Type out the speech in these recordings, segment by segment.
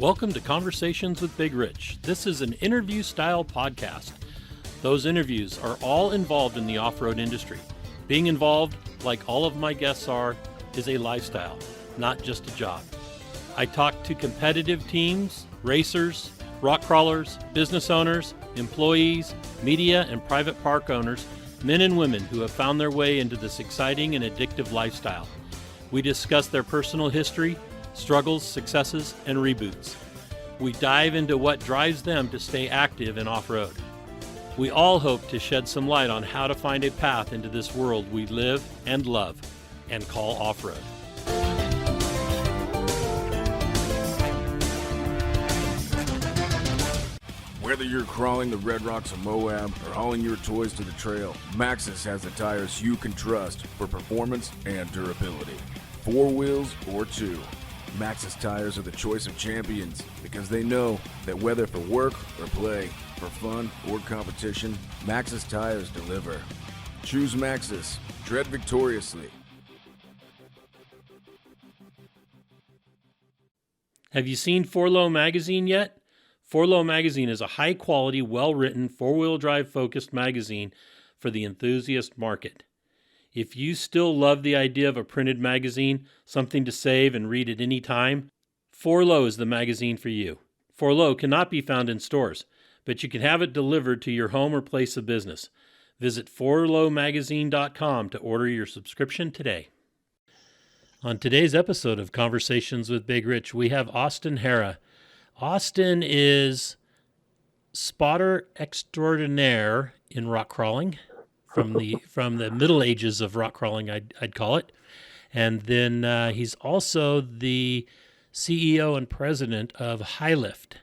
Welcome to Conversations with Big Rich. This is an interview-style podcast. Those interviews are all involved in the off-road industry. Being involved, like all of my guests are, is a lifestyle, not just a job. I talk to competitive teams, racers, rock crawlers, business owners, employees, media, and private park owners, men and women who have found their way into this exciting and addictive lifestyle. We discuss their personal history, struggles, successes, and reboots. We dive into what drives them to stay active in off-road. We all hope to shed some light on how to find a path into this world we live and love and call off-road. Whether you're crawling the Red Rocks of Moab or hauling your toys to the trail, Maxxis has the tires you can trust for performance and durability. 4 wheels or 2. Maxxis tires are the choice of champions because they know that whether for work or play, for fun or competition, Maxxis tires deliver. Choose Maxxis. Tread victoriously. Have you seen 4Low magazine yet? 4Low magazine is a high-quality, well-written, four-wheel drive-focused magazine for the enthusiast market. If you still love the idea of a printed magazine, something to save and read at any time, 4Low is the magazine for you. 4Low cannot be found in stores, but you can have it delivered to your home or place of business. Visit 4lowmagazine.com to order your subscription today. On today's episode of Conversations with Big Rich, we have Austin Harrah. Austin is spotter extraordinaire in rock crawling. From the Middle Ages of rock crawling, I'd call it. And then he's also the CEO and president of HiLift.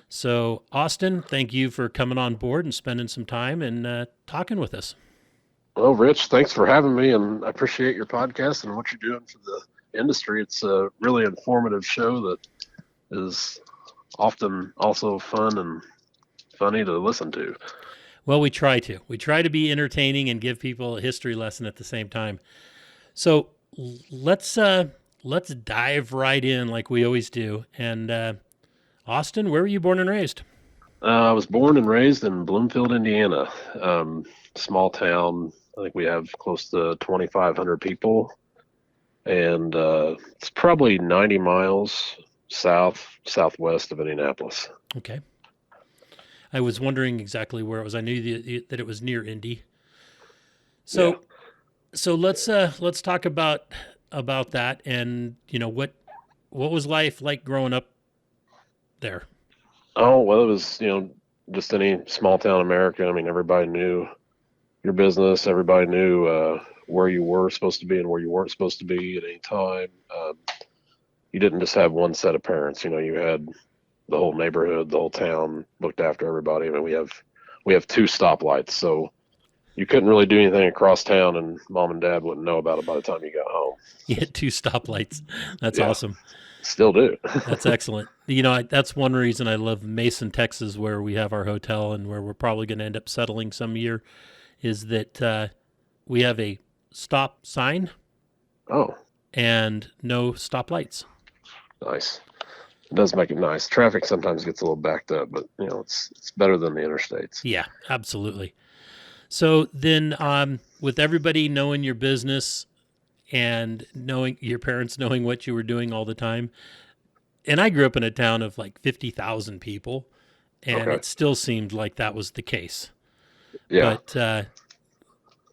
So, Austin, thank you for coming on board and spending some time and talking with us. Well, Rich, thanks for having me, and I appreciate your podcast and what you're doing for the industry. It's a really informative show that is often also fun and funny to listen to. Well, we try to. We try to be entertaining and give people a history lesson at the same time. So let's dive right in like we always do. And Austin, where were you born and raised? I was born and raised in Bloomfield, Indiana. Small town. I think we have close to 2,500 people. And it's probably 90 miles southwest of Indianapolis. Okay. I was wondering exactly where it was. I knew that it was near Indy. So, yeah. So let's talk about that, and what was life like growing up there? Oh, well, it was just any small town America. I mean, everybody knew your business. Everybody knew where you were supposed to be and where you weren't supposed to be at any time. You didn't just have one set of parents. You had the whole neighborhood, the whole town looked after everybody. I mean, we have 2 stoplights, so you couldn't really do anything across town, and mom and dad wouldn't know about it by the time you got home. You had 2 stoplights. That's awesome. Still do. That's excellent. That's one reason I love Mason, Texas, where we have our hotel and where we're probably going to end up settling some year, is that we have a stop sign. Oh. And no stoplights. Nice. It does make it nice. Traffic sometimes gets a little backed up, but it's better than the interstates. Yeah, absolutely. So then, with everybody knowing your business and knowing your parents knowing what you were doing all the time, and I grew up in a town of like 50,000 people, and It still seemed like that was the case. Yeah. But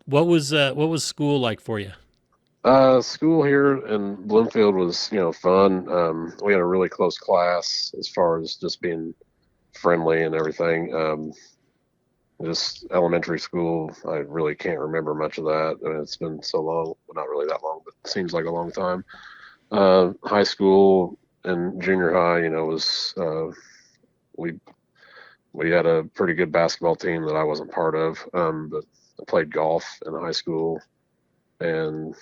what was school like for you? School here in Bloomfield was, fun. We had a really close class as far as just being friendly and everything. Just elementary school, I really can't remember much of that. I mean, it's been so long, well, not really that long, but it seems like a long time. High school and junior high, was, we had a pretty good basketball team that I wasn't part of. But I played golf in high school and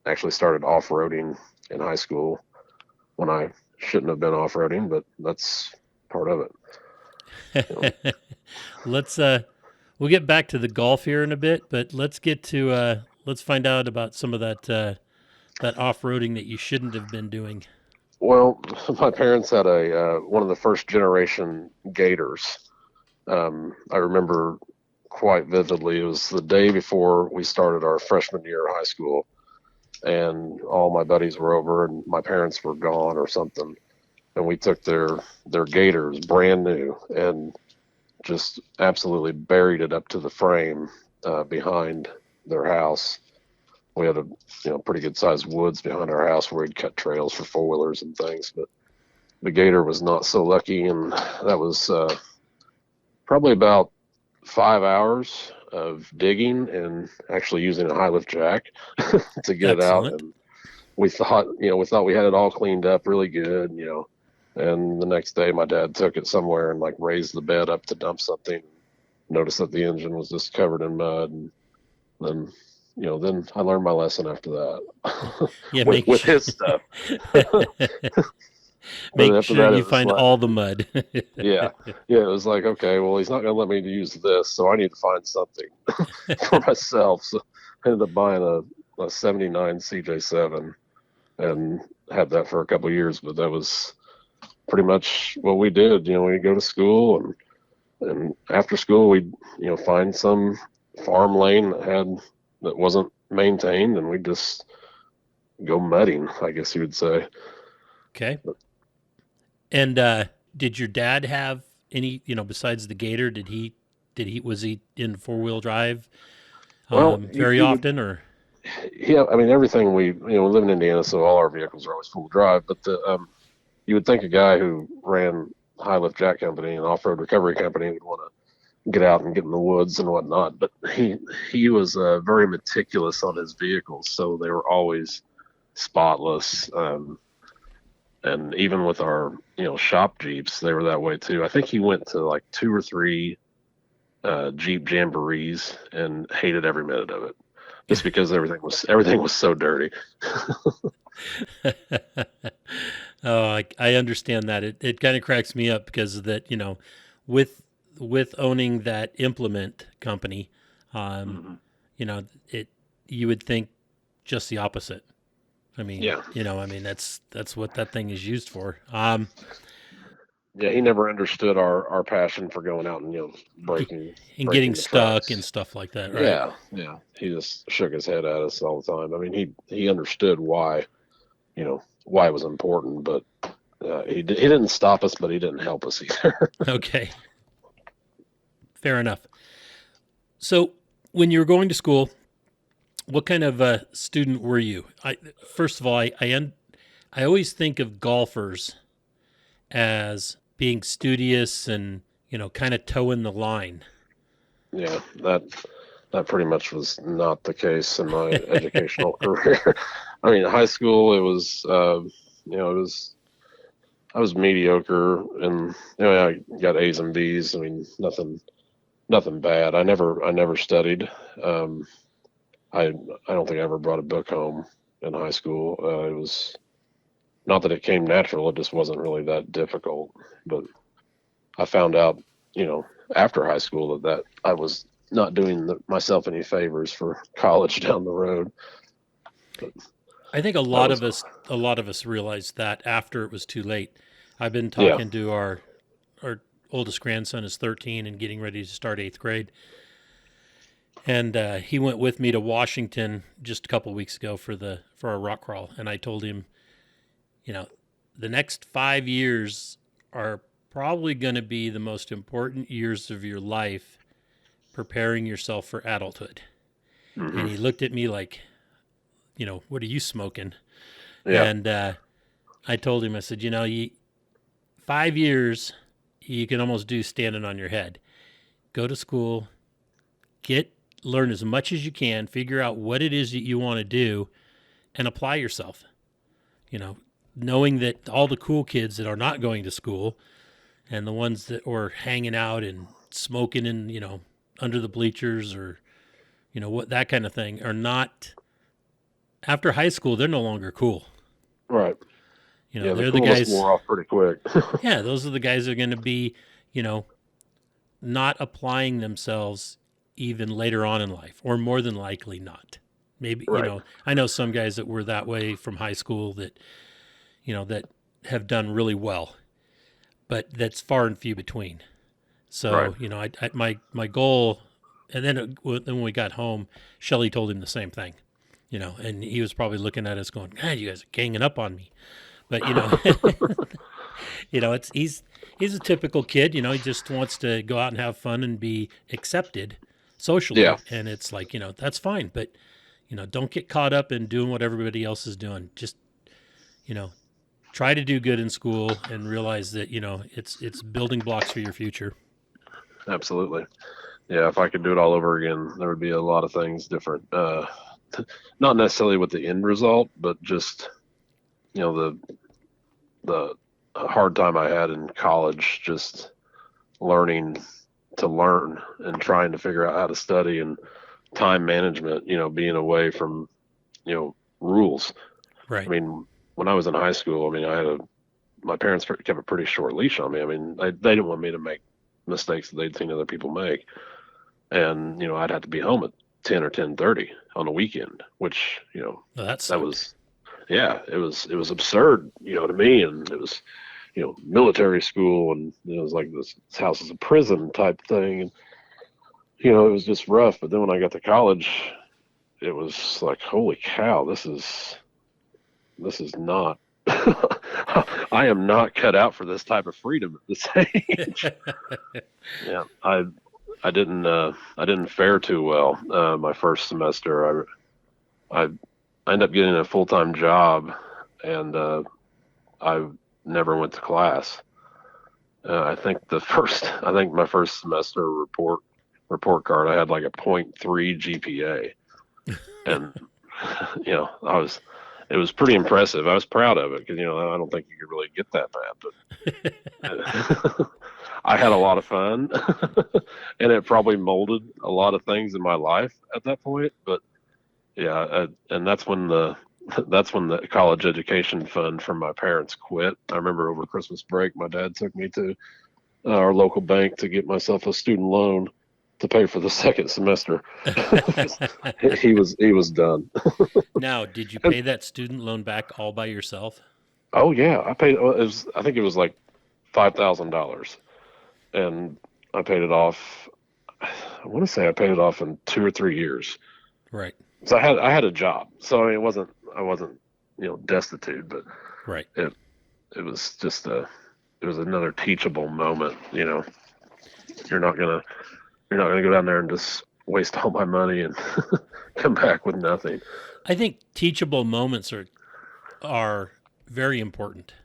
actually started off-roading in high school when I shouldn't have been off-roading, but that's part of it. We'll get back to the golf here in a bit, but let's get to let's find out about some of that off-roading that you shouldn't have been doing. Well, my parents had a one of the first generation Gators. I remember quite vividly. It was the day before we started our freshman year of high school, and all my buddies were over, and my parents were gone or something. And we took their Gators, brand new, and just absolutely buried it up to the frame behind their house. We had a pretty good sized woods behind our house where we'd cut trails for four wheelers and things. But the Gator was not so lucky, and that was probably about 5 hours of digging and actually using a HiLift jack to get it out. Excellent. And we thought we had it all cleaned up really good, and the next day my dad took it somewhere and like raised the bed up to dump something, noticed that the engine was just covered in mud, and then then I learned my lesson after that Yeah, with his stuff. But make after sure that you it was find like, all the mud. yeah, it was like, okay, well, he's not going to let me use this, so I need to find something for myself. So I ended up buying a 79 CJ7 and had that for a couple of years. But that was pretty much what we did. We'd go to school, and after school we'd find some farm lane that wasn't maintained, and we'd just go mudding, I guess you would say. Okay. And did your dad have any, besides the Gator, was he in four-wheel drive Well, very you would. often, or? Yeah, I mean, everything we live in Indiana, so all our vehicles are always full drive. But you would think a guy who ran HiLift Jack Company and Off Road Recovery Company would want to get out and get in the woods and whatnot. But he was very meticulous on his vehicles, so they were always spotless. And even with our shop Jeeps, they were that way too. I think he went to like two or three Jeep Jamborees and hated every minute of it, just because everything was so dirty. Oh, I understand that. It kind of cracks me up because of that, with owning that implement company, um, Mhm. it you would think just the opposite. I mean, Yeah, that's what that thing is used for. yeah. He never understood our passion for going out and breaking And getting breaking the stuck and tracks. stuff like that, right? Yeah, yeah. He just shook his head at us all the time. I mean, he understood why it was important, but he didn't stop us, but he didn't help us either. Okay, fair enough. So, when you were going to school, what kind of a student were you? First of all, I always think of golfers as being studious and kind of toeing the line. Yeah, that pretty much was not the case in my educational career. I mean, high school, it was it was I was mediocre, and I got A's and B's. I mean, nothing bad. I never studied. Um, I don't think I ever brought a book home in high school. It was not that it came natural; it just wasn't really that difficult. But I found out, after high school that I was not doing myself any favors for college down the road. But I think that was, a lot of us realized that after it was too late. I've been yeah, talking to our oldest grandson is 13 and getting ready to start 8th grade, and he went with me to Washington just a couple of weeks ago for our rock crawl, and I told him, you know, the next 5 years are probably going to be the most important years of your life preparing yourself for adulthood. And hmm he looked at me like, what are you smoking? yeah, And I told him, I said, 5 years you can almost do standing on your head. Go to school, learn as much as you can, figure out what it is that you want to do, and apply yourself. Knowing that all the cool kids that are not going to school and the ones that are hanging out and smoking in, under the bleachers or, what that kind of thing are not, after high school, they're no longer cool. right. Yeah, the They're the coolness guys, wore off pretty quick. yeah, those are the guys that are going to be, you know, not applying themselves even later on in life, or more than likely not. Maybe, Right. I know some guys that were that way from high school that have done really well, but that's far and few between. So, Right. you know, my goal, and then when we got home, Shelley told him the same thing, you know, and he was probably looking at us going, God, you guys are ganging up on me. But, you know, you know, he's a typical kid, you know, he just wants to go out and have fun and be accepted socially. Yeah. And it's like, you know, that's fine, but, you know, don't get caught up in doing what everybody else is doing. Just, you know, try to do good in school and realize that, you know, it's building blocks for your future. Absolutely. Yeah. If I could do it all over again, there would be a lot of things different. Not necessarily with the end result, but just, you know, the hard time I had in college, just learning to learn and trying to figure out how to study and time management, you know, being away from, you know, rules. Right. I mean, when I was in high school, I mean, my parents kept a pretty short leash on me. I mean, they didn't want me to make mistakes that they'd seen other people make. And, you know, I'd have to be home at 10 or 10:30 on a weekend, which, you know, Well, that was, yeah, it was absurd, you know, to me. And it was, you know, military school, and you know, it was like this house is a prison type thing. And, you know, it was just rough. But then when I got to college, it was like, holy cow, this is not, I am not cut out for this type of freedom at this age. Yeah. I didn't fare too well, my first semester. I ended up getting a full-time job, and, I never went to class. I think my first semester report card, I had like a .3 GPA, and you know, it was pretty impressive. I was proud of it because, you know, I don't think you could really get that bad, but I had a lot of fun, and it probably molded a lot of things in my life at that point. But yeah, and that's when the college education fund from my parents quit. I remember over Christmas break, my dad took me to our local bank to get myself a student loan to pay for the second semester. he was done. Now, did you pay that student loan back all by yourself? Oh yeah, I paid. I think it was like $5,000, and I paid it off. I want to say I paid it off in 2 or 3 years. Right. So I had a job, so I mean, I wasn't, you know, destitute, but Right. it was just it was another teachable moment. You know, you're not gonna go down there and just waste all my money and come back with nothing. I think teachable moments are very important.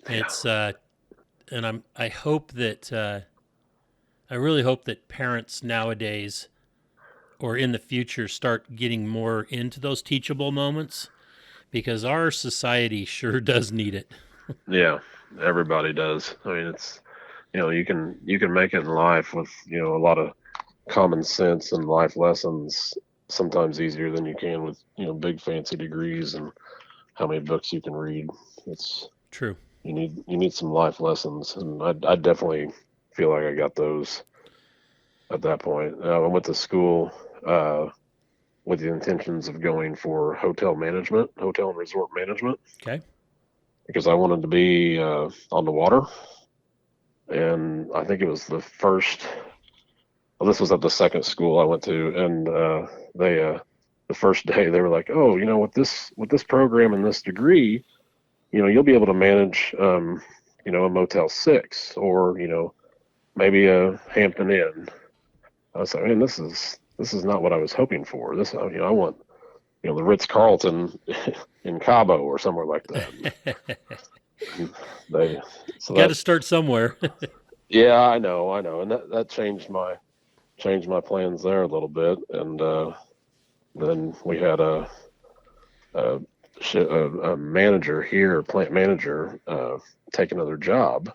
It's and I hope that I really hope that parents nowadays or in the future start getting more into those teachable moments, because our society sure does need it. Yeah, everybody does. I mean, it's, you know, you can make it in life with, you know, a lot of common sense and life lessons, sometimes easier than you can with, you know, big fancy degrees and how many books you can read. It's True. You need some life lessons, and I definitely feel like I got those at that point. I went to school with the intentions of going for hotel and resort management, Okay. because I wanted to be on the water. And I think it was this was at the second school I went to, and they the first day they were like, oh, you know, with this program and this degree, you know, you'll be able to manage, you know, a Motel 6, or, you know, maybe a Hampton Inn. I was like, man, this is not what I was hoping for. This, you know, I want, you know, the Ritz-Carlton in Cabo or somewhere like that. They so Got to start somewhere. Yeah, I know, and that changed my plans there a little bit, and then we had a manager here, a plant manager, take another job.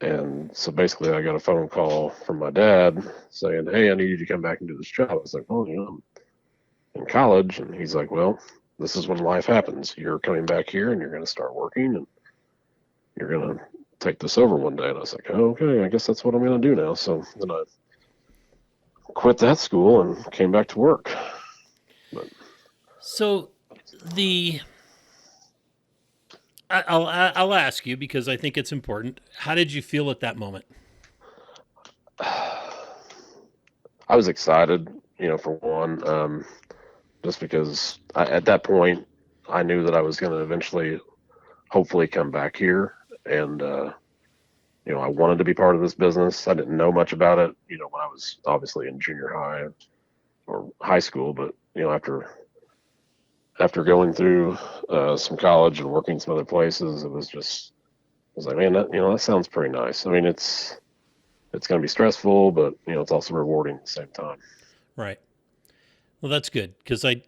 And so basically I got a phone call from my dad saying, hey, I need you to come back and do this job. I was like, well, you know, I'm in college. And he's like, well, this is when life happens. You're coming back here and you're going to start working, and you're going to take this over one day. And I was like, oh, okay, I guess that's what I'm going to do now. So then I quit that school and came back to work. So the I'll ask you because I think it's important. How did you feel at that moment? I was excited, for one, just because at that point I knew that I was going to eventually, hopefully, come back here, and I wanted to be part of this business. I didn't know much about it, when I was obviously in junior high or high school, but after going through some college and working some other places, I was like, man, that sounds pretty nice. I mean, it's going to be stressful, but it's also rewarding at the same time. Right. Well, that's good because I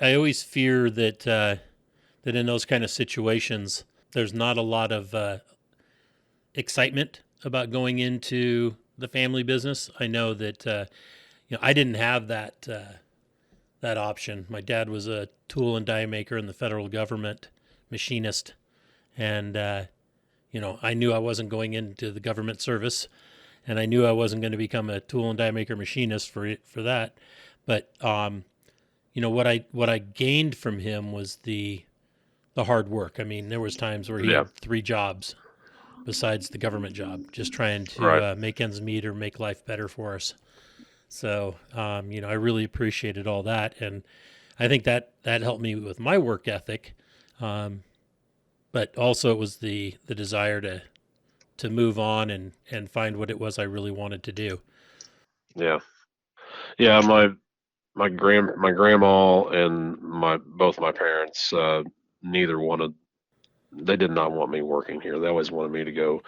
always fear that that in those kind of situations, there's not a lot of excitement about going into the family business. I know that I didn't have that option. My dad was a tool and die maker in the federal government, machinist, and I knew I wasn't going into the government service, and I knew I wasn't going to become a tool and die maker machinist for that. But what I gained from him was the hard work. I mean, there was times where he Yeah, had 3 jobs besides the government job, just trying right. to make ends meet or make life better for us. So, I really appreciated all that, and I think that helped me with my work ethic. Um, but also, it was the desire to move on and find what it was I really wanted to do. Yeah, yeah. My grandma and both my parents, neither wanted. They did not want me working here. They always wanted me to go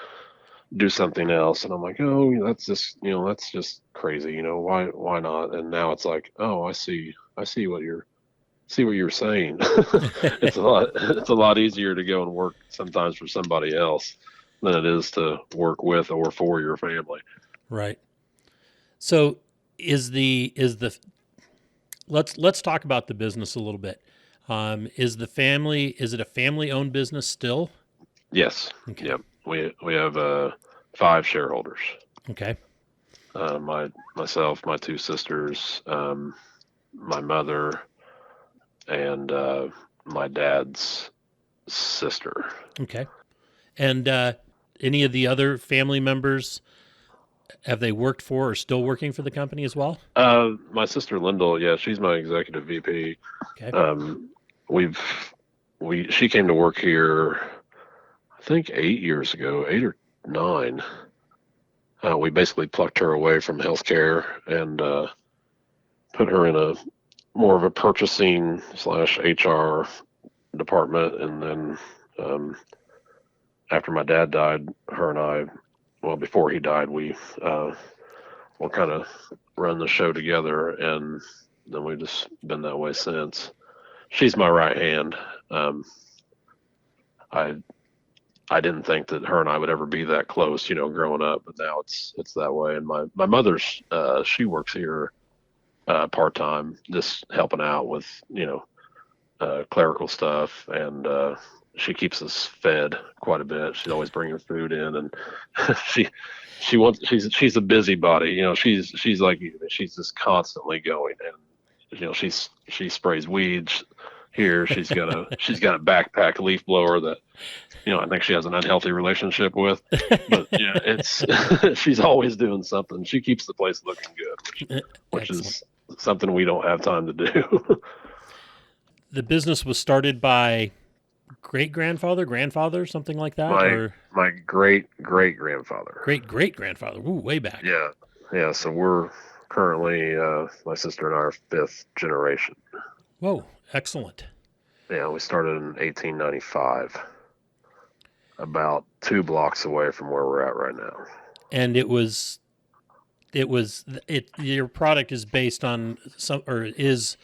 do something else, and I'm like, oh, that's just crazy. Why not? And now it's like, oh, I see what you're saying. It's a lot easier to go and work sometimes for somebody else than it is to work with or for your family. Right. So, is the let's talk about the business a little bit. Is it a family owned business still? Yes. Okay. Yep. We have 5 shareholders. Okay. Myself, my 2 sisters, my mother, and my dad's sister. Okay. And any of the other family members, have they worked for or still working for the company as well? My sister Lyndall, yeah, she's my executive VP. Okay. Um, we've she came to work here, I think 8 years ago, 8 or 9. We basically plucked her away from healthcare and put her in a more of a purchasing slash HR department, and then after my dad died, her and I, well, before he died, we will kind of run the show together, and then we've just been that way since. She's my right hand. Um, I I didn't think that her and I would ever be that close, growing up, but now it's that way. And my mother's she works here part time, just helping out with clerical stuff, and she keeps us fed quite a bit. She's always bringing food in, and she she's a busybody. She's like you. She's just constantly going, and she sprays weeds here. She's got a backpack leaf blower that I think she has an unhealthy relationship with. But yeah, it's she's always doing something. She keeps the place looking good, which Excellent. is something we don't have time to do. The business was started by great grandfather, grandfather, something like that, my or my great great grandfather. great grandfather. Ooh, way back. Yeah, yeah. So we're currently my sister and I are 5th generation. Whoa, excellent. Yeah, we started in 1895, about 2 blocks away from where we're at right now. And it your product is based on some or is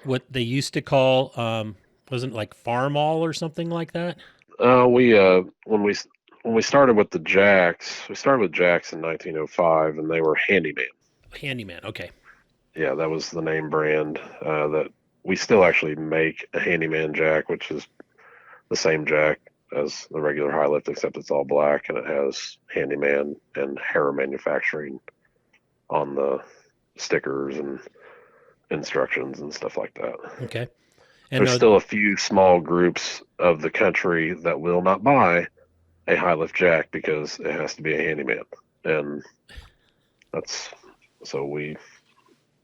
what they used to call wasn't it like farm all or something like that? We when we started with the Jacks, we started with Jacks in 1905, and they were Handyman. Handyman. Okay. Yeah, that was the name brand. That we still actually make a Handyman Jack, which is the same Jack as the regular HiLift, except it's all black and it has Handyman and Harrah Manufacturing on the stickers and instructions and stuff like that. Okay. And There's still a few small groups of the country that will not buy a HiLift jack because it has to be a handyman, and that's so we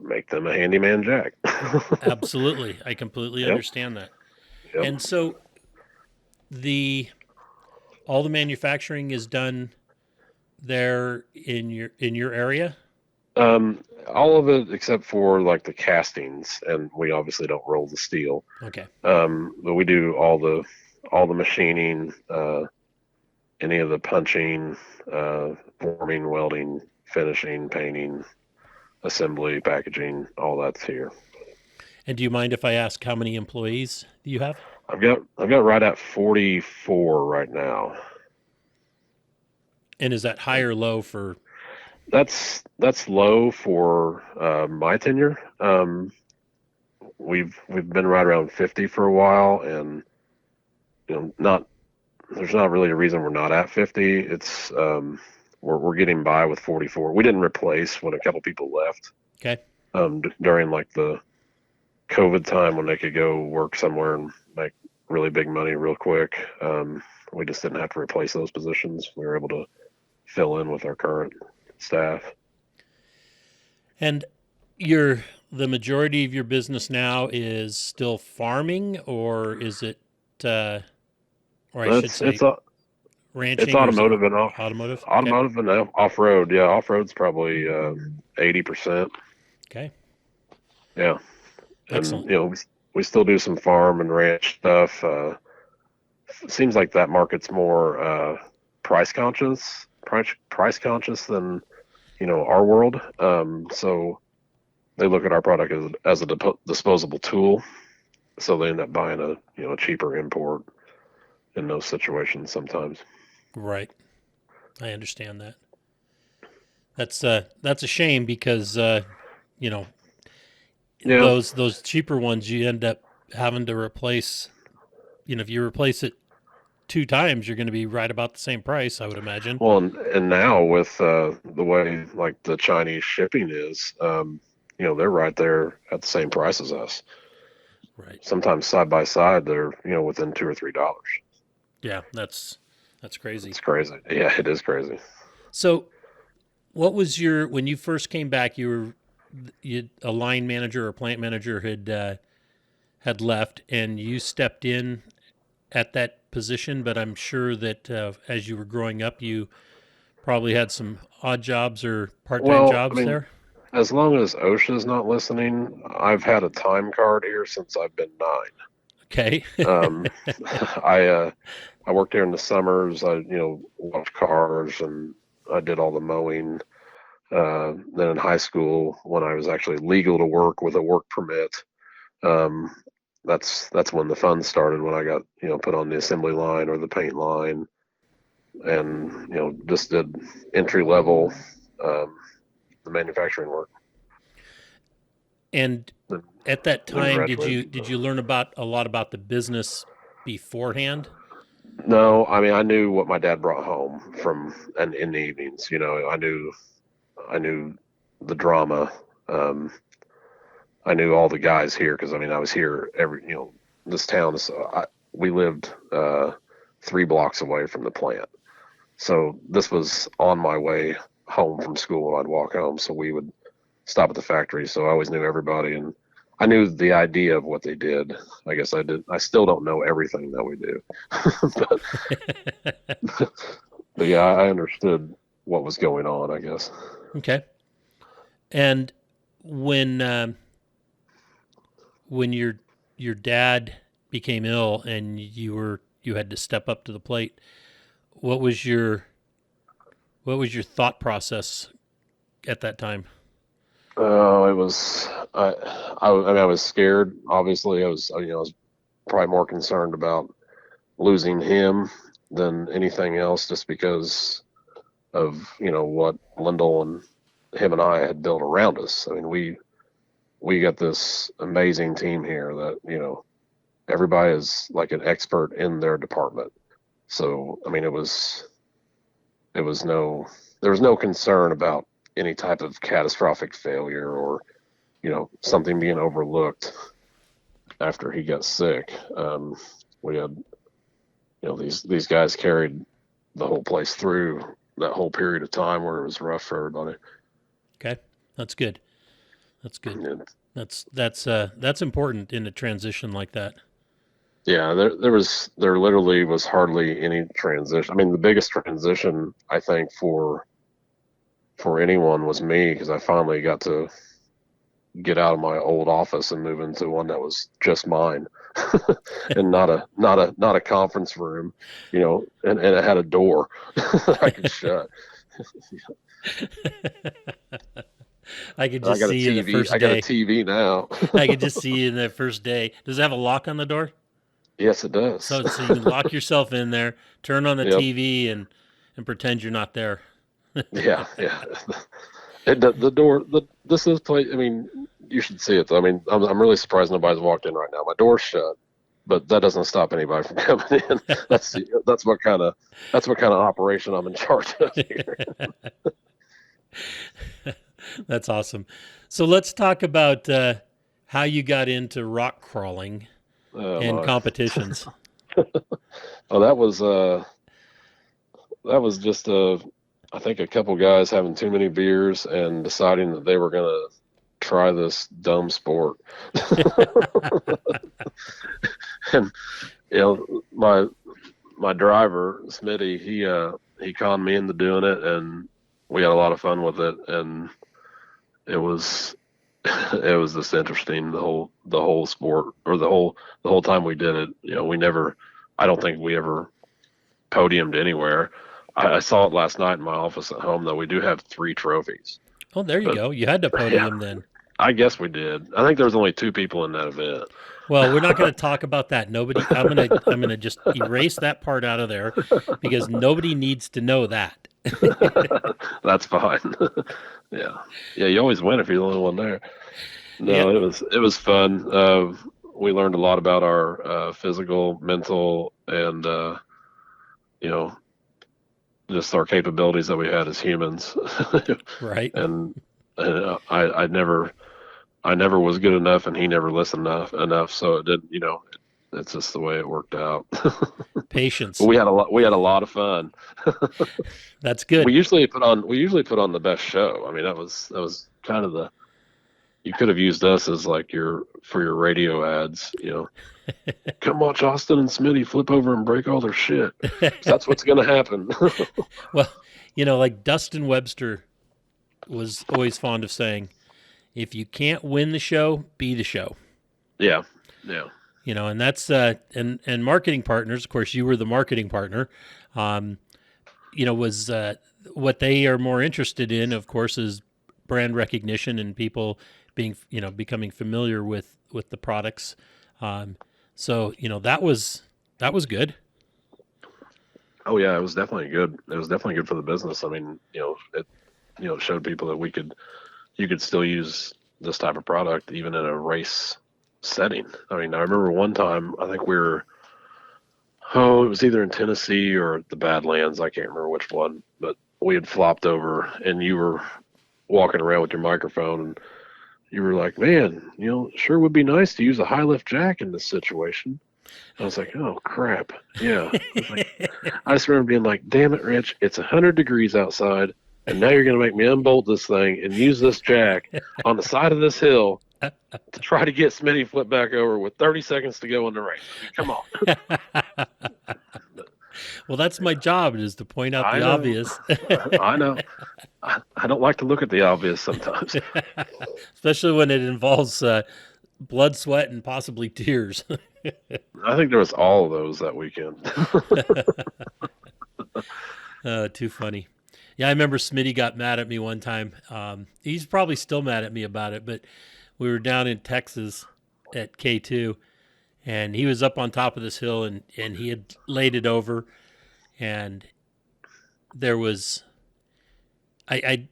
make them a handyman jack. absolutely, I completely Yep, understand that. yep. And so the all the manufacturing is done there in your area. All of it except for like the castings, and we obviously don't roll the steel. Okay. But we do all the machining, any of the punching, forming, welding, finishing, painting, assembly, packaging, all that's here. And do you mind if I ask how many employees you have? I've got right at 44 right now. And is that high or low for? That's low for my tenure. We've been right around 50 for a while, and not there's not really a reason we're not at 50. It's we're getting by with 44. We didn't replace when a couple people left Okay. during like the COVID time when they could go work somewhere and make really big money real quick. We just didn't have to replace those positions. We were able to fill in with our current staff. And the majority of your business now is still farming, or is it, or I should It's say, it's a it's ranching, or is it automotive and automotive? Okay. automotive and off road. Yeah, off road's probably 80%. Okay. Yeah, and Excellent. we still do some farm and ranch stuff. Seems like that market's more price conscious than our world. So they look at our product as a disposable tool, so they end up buying a cheaper import in those situations sometimes. Right. I understand that. That's a shame because you know Yeah. those cheaper ones you end up having to replace. If you replace it two times, you're going to be right about the same price, I would imagine. Well, and now with the way like the Chinese shipping is, they're right there at the same price as us. Right. Sometimes side by side, they're within $2 or $3. Yeah, that's crazy. It's crazy. Yeah, it is crazy. So, what was when you first came back? A line manager or plant manager had left, and you stepped in at that position. But I'm sure that as you were growing up, you probably had some odd jobs or part-time Well, I jobs mean, there. as long as OSHA's not listening, I've had a time card here since I've been 9. Okay. I I worked here in the summers. I washed cars and I did all the mowing. Then in high school, when I was actually legal to work with a work permit, um, that's when the fun started. When I got put on the assembly line or the paint line, and just did entry level um, the manufacturing work. And Then, at that then time, did graduated. you learn about a lot about the business beforehand? No, I mean I knew what my dad brought home from, and in the evenings, I knew the drama. Um, I knew all the guys here because I mean I was here this town is we lived 3 blocks away from the plant, so this was on my way home from school. I'd walk home, so we would stop at the factory. So I always knew everybody, and I knew the idea of what they did. I guess I did. I still don't know everything that we do, but yeah, I understood what was going on, I guess. Okay. And when when your dad became ill and you had to step up to the plate, what was your thought process at that time? It was I mean I was scared. Obviously, I was probably more concerned about losing him than anything else, just because of what Lindell and him and I had built around us. I mean, we got this amazing team here that everybody is like an expert in their department. So I mean, it was no there was no concern about any type of catastrophic failure or something being overlooked. after he got sick. We had, these guys carried the whole place through that whole period of time where it was rough for everybody. Okay, that's good. That's good. And, That's important in a transition like that. yeah, there literally was hardly any transition. I mean, the biggest transition I think for anyone was me, because I finally got to get out of my old office and move into one that was just mine. And not a conference room, and it had a door I could shut. I could I just got a see you the TV. first I got a day. TV now. I could just see you in the first day. Does it have a lock on the door? Yes, it does. So you can lock yourself in there, turn on the Yep. TV, and pretend you're not there. Yeah, yeah. The door. This is place. I mean, you should see it though. I mean, I'm really surprised nobody's walked in right now. My door's shut, but that doesn't stop anybody from coming in. That's what kind of operation I'm in charge of here. That's awesome. So let's talk about how you got into rock crawling and My. competitions. Oh, that was just I think a couple guys having too many beers and deciding that they were gonna try this dumb sport. And my driver Smitty, he conned me into doing it, and we had a lot of fun with it, and it was it was just interesting, the whole sport, or the whole time we did it. We never, I don't think we ever podiumed anywhere. I saw it last night in my office at home, though. We do have 3 trophies. Oh, there you go. You had to podium then. I guess we did. I think there was only 2 people in that event. Well, we're not going to talk about that. Nobody. I'm gonna just erase that part out of there, because nobody needs to know that. That's fine. Yeah. You always win if you're the only one there. No, Yeah. it was fun. We learned a lot about our physical, mental, and just our capabilities that we had as humans. Right. And I never was good enough, and he never listened enough. So it didn't. It's just the way it worked out. Patience. But we had a lot of fun. That's good. We usually put on the best show. I mean, that was kind of you could have used us as like for your radio ads. Come watch Austin and Smitty flip over and break all their shit. That's what's going to happen. Well, like Dustin Webster was always fond of saying, if you can't win the show, be the show. Yeah. And that's and marketing partners. Of course, you were the marketing partner. Was what they are more interested in, of course, is brand recognition and people being, becoming familiar with the products. So that was good. Oh yeah, it was definitely good. It was definitely good for the business. I mean, it showed people that you could still use this type of product even in a race setting. I mean, I remember one time, I think it was either in Tennessee or the Badlands. I can't remember which one, but we had flopped over, and you were walking around with your microphone, and you were like, man, sure would be nice to use a HiLift jack in this situation. I was like, oh crap. Yeah. I just remember being like, damn it, Rich, it's 100 degrees outside, and now you're going to make me unbolt this thing and use this jack on the side of this hill to try to get Smitty flipped back over with 30 seconds to go in the race. I mean, come on. Well, that's my job, is to point out the obvious. I know. I don't like to look at the obvious sometimes. Especially when it involves blood, sweat, and possibly tears. I think there was all of those that weekend. Too funny. Yeah, I remember Smitty got mad at me one time. He's probably still mad at me about it, but we were down in Texas at K2, and he was up on top of this hill, and he had laid it over, and there was, I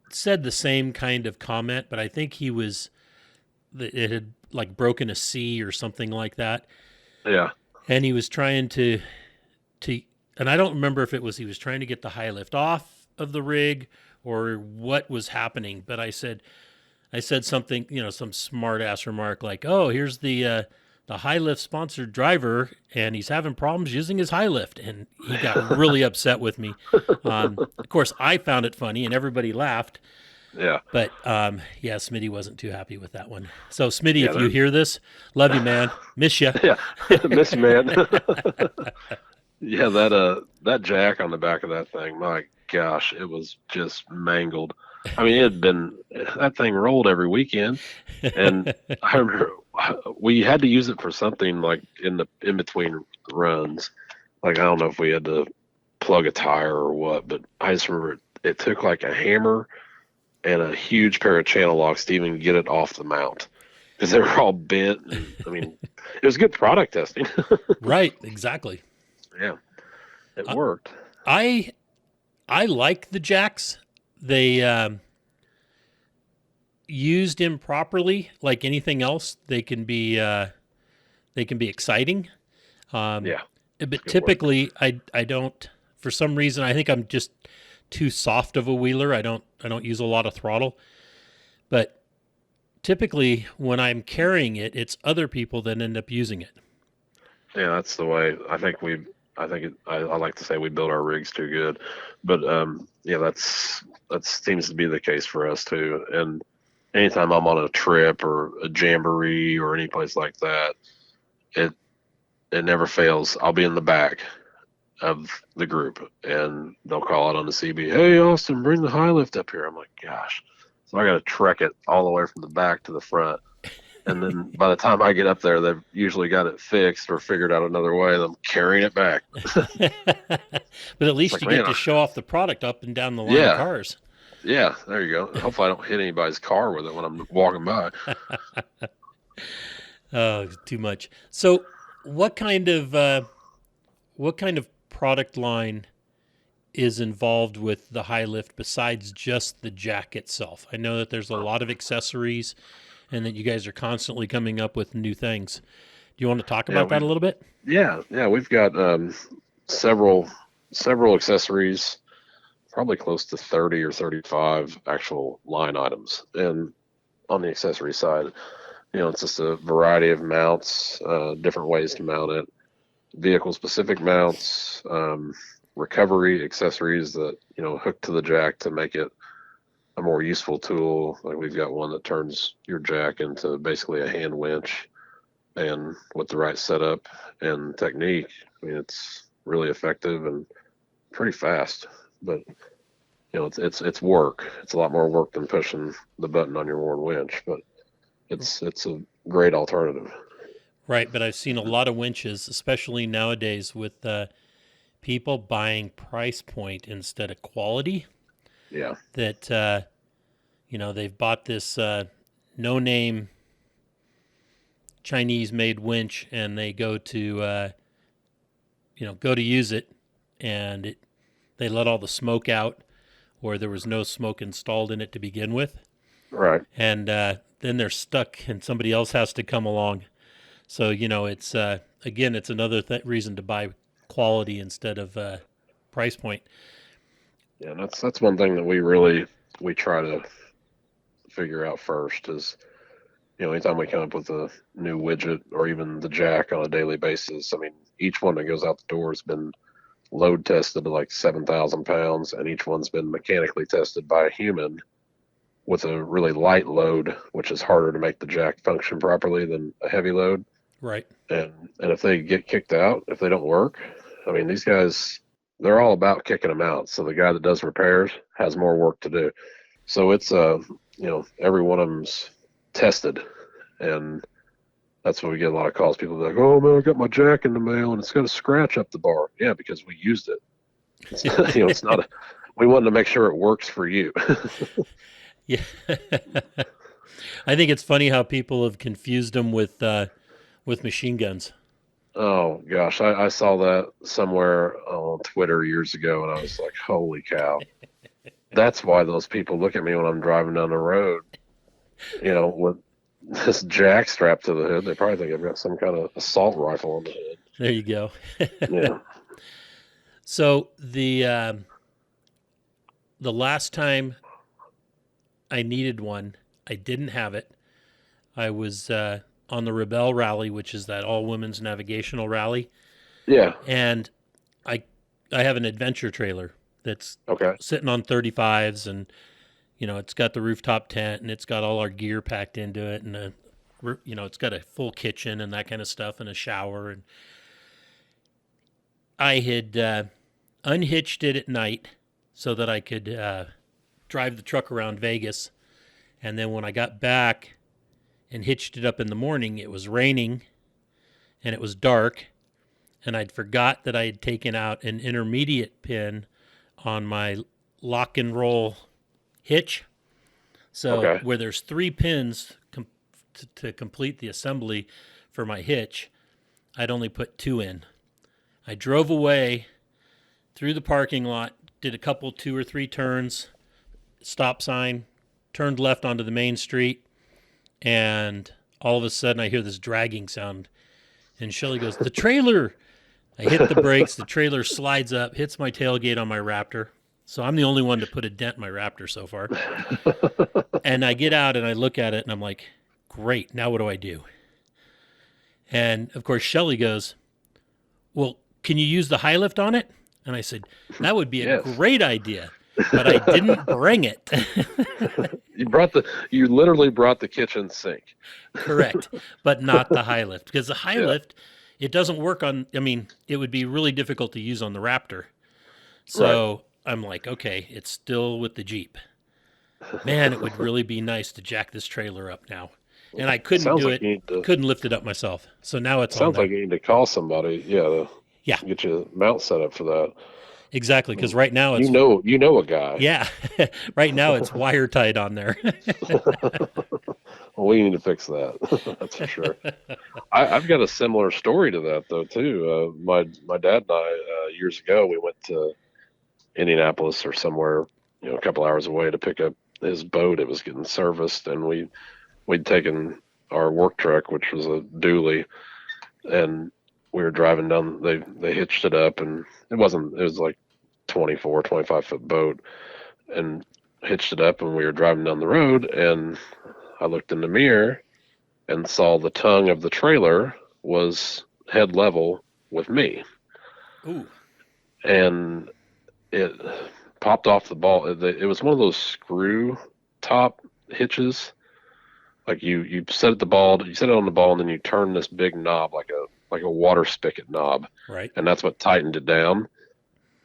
said the same kind of comment, but I think it had like broken a C or something like that. Yeah. And he was trying to, and I don't remember if he was trying to get the HiLift off of the rig or what was happening, but I said something, some smart ass remark like, oh, here's the the HiLift sponsored driver, and he's having problems using his HiLift. And he got really upset with me. Of course, I found it funny, and everybody laughed. Yeah. But yeah, Smitty wasn't too happy with that one. So Smitty, Yeah, if you hear this, love you, man. Miss you. yeah, miss you, man. Yeah, that jack on the back of that thing, my gosh, it was just mangled. I mean, that thing rolled every weekend, and I remember we had to use it for something like in between runs. Like I don't know if we had to plug a tire or what, but I just remember it took like a hammer and a huge pair of channel locks to even get it off the mount because they were all bent. And, I mean, it was good product testing. Right, exactly. Yeah, it worked. I like the jacks. They used improperly, like anything else, they can be exciting. Yeah, But typically, I don't. For some reason, I think I'm just too soft of a wheeler. I don't use a lot of throttle. But typically, when I'm carrying it, it's other people that end up using it. yeah, that's the way. I like to say we build our rigs too good, but yeah, that seems to be the case for us too. And anytime I'm on a trip or a jamboree or any place like that, it never fails. I'll be in the back of the group, and they'll call out on the CB, "Hey, Austin, bring the HiLift up here." I'm like, gosh, so I got to trek it all the way from the back to the front. And then by the time I get up there, they've usually got it fixed or figured out another way. And I'm carrying it back. But at least like, you man, get to show off the product up and down the line of cars. Yeah, there you go. Hopefully I don't hit anybody's car with it when I'm walking by. Oh, too much. So what kind of product line is involved with the HiLift besides just the jack itself? I know that there's a lot of accessories and that you guys are constantly coming up with new things. Do you want to talk about that a little bit? Yeah, we've got several accessories, probably close to 30 or 35 actual line items. And on the accessory side, it's just a variety of mounts, different ways to mount it, vehicle specific mounts, recovery accessories that hook to the jack to make it a more useful tool. Like we've got one that turns your jack into basically a hand winch, and with the right setup and technique, I mean, it's really effective and pretty fast. But it's work. It's a lot more work than pushing the button on your worn winch, but it's a great alternative. Right, but I've seen a lot of winches, especially nowadays, with people buying price point instead of quality. Yeah. That they've bought this no-name Chinese-made winch, and they go to use it, and they let all the smoke out, or there was no smoke installed in it to begin with. Right. And then they're stuck, and somebody else has to come along. So it's again, it's another reason to buy quality instead of price point. Yeah, and that's one thing that we try to figure out first is, anytime we come up with a new widget or even the jack on a daily basis, I mean, each one that goes out the door has been load tested to like 7,000 pounds, and each one's been mechanically tested by a human with a really light load, which is harder to make the jack function properly than a heavy load. Right. And if they get kicked out, if they don't work, I mean, these guys, they're all about kicking them out. So the guy that does repairs has more work to do. So it's every one of them's tested, and that's when we get a lot of calls. People are like, "Oh man, I got my jack in the mail and it's got a scratch up the bar." Yeah, because we used it. It's, it's not. We wanted to make sure it works for you. Yeah. I think it's funny how people have confused them with machine guns. Oh gosh, I saw that somewhere on Twitter years ago, and I was like, "Holy cow!" That's why those people look at me when I'm driving down the road, with this jack strapped to the hood. They probably think I've got some kind of assault rifle on the hood. There you go. Yeah. So the last time I needed one, I didn't have it. I was on the Rebel Rally, which is that all women's navigational rally. Yeah. And I have an adventure trailer that's Okay. sitting on 35s, and it's got the rooftop tent, and it's got all our gear packed into it, and it's got a full kitchen and that kind of stuff, and a shower. And I had unhitched it at night so that I could drive the truck around Vegas. And then when I got back and hitched it up in the morning, it was raining and it was dark, and I'd forgot that I had taken out an intermediate pin on my lock and roll hitch. So where there's 3 pins to complete the assembly for my hitch, I'd only put 2 in. I drove away through the parking lot, did a couple 2 or 3 turns, stop sign, turned left onto the main street, and all of a sudden I hear this dragging sound. And Shelly goes, "The trailer!" I hit the brakes, the trailer slides up, hits my tailgate on my Raptor. So I'm the only one to put a dent in my Raptor so far. And I get out and I look at it and I'm like, great, now what do I do? And of course, Shelly goes, "Well, can you use the HiLift on it?" And I said, "That would be a great idea, but I didn't bring it." You literally brought the kitchen sink. Correct, but not the HiLift, because the HiLift, it doesn't work on, it would be really difficult to use on the Raptor. So I'm like, okay, it's still with the Jeep. Man, it would really be nice to jack this trailer up now. And I couldn't do it, couldn't lift it up myself. So now it's on there. Sounds like you need to call somebody, to get your mount set up for that. Exactly, because right now it's... You know a guy. Yeah, right now it's wire tied on there. Well, we need to fix that. That's for sure. I've got a similar story to that, though, too. My dad and I, years ago, we went to Indianapolis or somewhere, a couple hours away to pick up his boat. It was getting serviced, and we'd taken our work truck, which was a dually, and we were driving down. They hitched it up, and it was like 25-foot boat, and hitched it up, and we were driving down the road, and I looked in the mirror and saw the tongue of the trailer was head level with me. Ooh. And it popped off the ball. It was one of those screw top hitches. Like you set it on the ball, and then you turn this big knob like a water spigot knob. Right. And that's what tightened it down.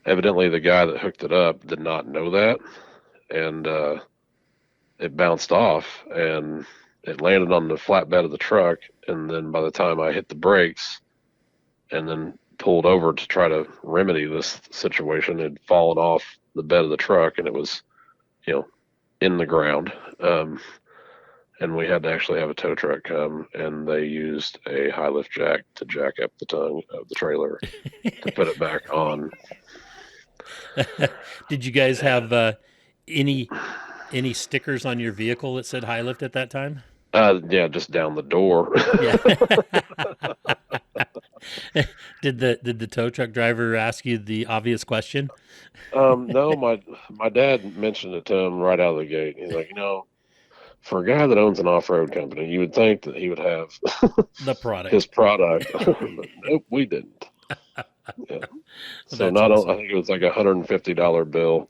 Evidently, the guy that hooked it up did not know that, and it bounced off, and it landed on the flatbed of the truck. And then by the time I hit the brakes and then pulled over to try to remedy this situation, it had fallen off the bed of the truck, and it was, in the ground. And we had to actually have a tow truck come, and they used a HiLift jack to jack up the tongue of the trailer to put it back on. Did you guys have any stickers on your vehicle that said HiLift at that time? Yeah, just down the door. Yeah. Did the tow truck driver ask you the obvious question? No, my dad mentioned it to him right out of the gate. He's like, for a guy that owns an off-road company, you would think that he would have the product, his product. But nope, we didn't. Yeah. So awesome. I think it was like $150 bill.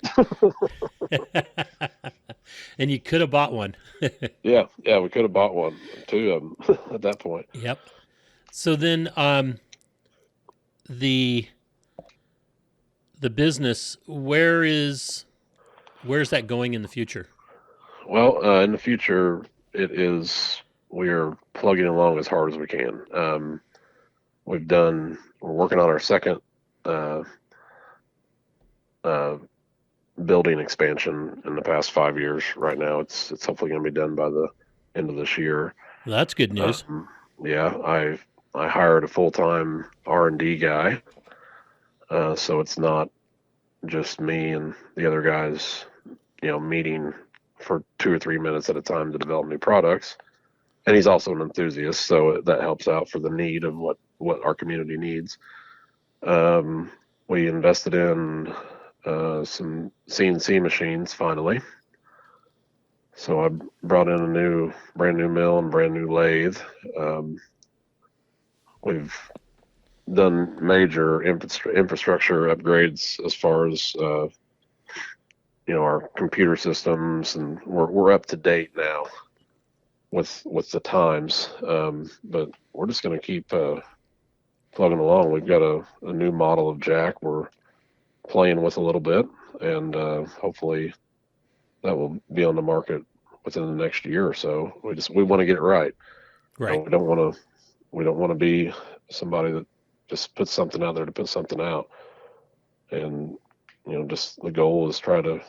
And you could have bought one. Yeah, we could have bought one, 2 of them at that point. Yep. So then, the business, where's that going in the future? Well, in the future, we are plugging along as hard as we can. We're working on our second building expansion in the past 5 years. Right now, it's hopefully going to be done by the end of this year. Well, that's good news. Yeah, I hired a full-time R&D guy, so it's not just me and the other guys, meeting for 2 or 3 minutes at a time to develop new products. And he's also an enthusiast, so that helps out for the need of what our community needs. We invested in some CNC machines finally. So I brought in brand new mill and brand new lathe. We've done major infrastructure upgrades as far as our computer systems, and we're up to date now with the times. But we're just going to keep plugging along. We've got a new model of jack we're playing with a little bit, and hopefully that will be on the market within the next year or so. We want to get it right. Right. We don't want to be somebody that just puts something out there to put something out. And just the goal is try to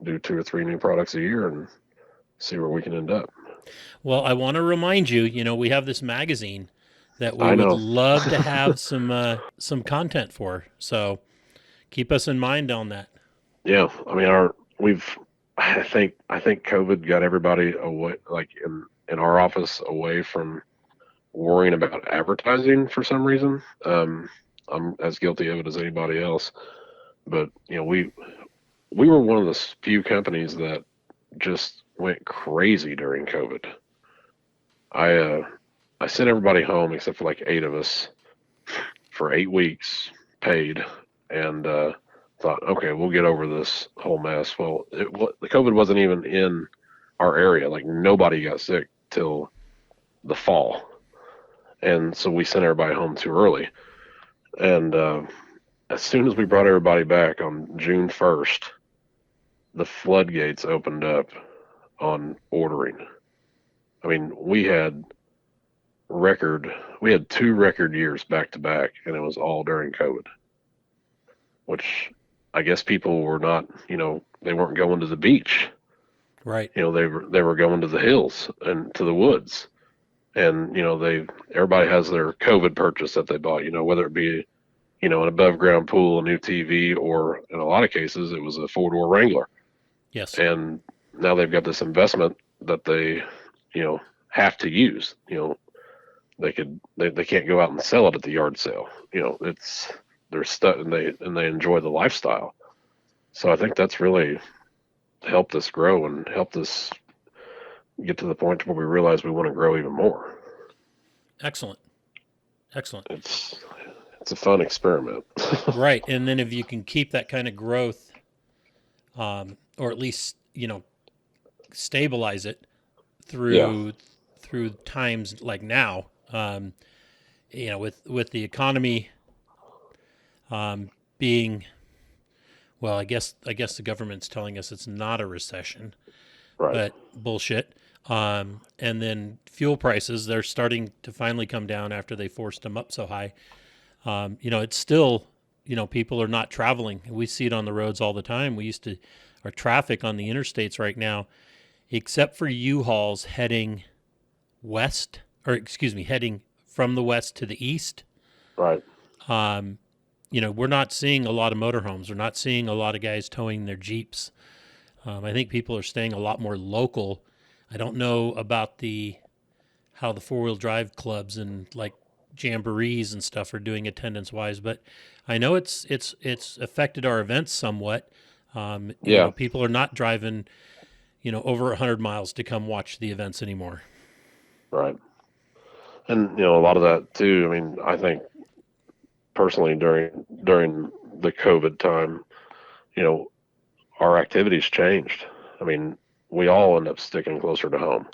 do 2 or 3 new products a year and see where we can end up. Well, I want to remind you, we have this magazine that we I would know. love to have some content for. So keep us in mind on that. Yeah, I mean, I think COVID got everybody away, like in our office, away from worrying about advertising for some reason. I'm as guilty of it as anybody else, but we were one of the few companies that just went crazy during COVID. I sent everybody home except for like 8 of us for 8 weeks paid, and thought, okay, we'll get over this whole mess. Well, the COVID wasn't even in our area. Like nobody got sick till the fall, and so we sent everybody home too early. And as soon as we brought everybody back on June 1st, the floodgates opened up on ordering. I mean, we had 2 record years back to back, and it was all during COVID, which I guess people were not, they weren't going to the beach. Right. They were going to the hills and to the woods. And, everybody has their COVID purchase that they bought, whether it be, an above ground pool, a new TV, or in a lot of cases, it was a 4-door Wrangler. Yes. And now they've got this investment that they, have to use. They can't go out and sell it at the yard sale. They're stuck, and they enjoy the lifestyle. So I think that's really helped us grow and helped us get to the point where we realize we want to grow even more. Excellent. It's a fun experiment. Right. And then if you can keep that kind of growth, or at least, stabilize it through times like now, with the economy being, well, I guess the government's telling us it's not a recession, Right. but bullshit. And then fuel prices, they're starting to finally come down after they forced them up so high. It's still, people are not traveling. We see it on the roads all the time. Our traffic on the interstates right now, except for U-Hauls heading heading from the west to the east. Right. We're not seeing a lot of motorhomes. We're not seeing a lot of guys towing their Jeeps. I think people are staying a lot more local. I don't know about how the 4-wheel drive clubs and like jamborees and stuff are doing attendance wise, but I know it's affected our events somewhat. People are not driving, over 100 miles to come watch the events anymore. Right. And a lot of that too. I mean, I think personally during the COVID time, our activities changed. I mean, we all end up sticking closer to home,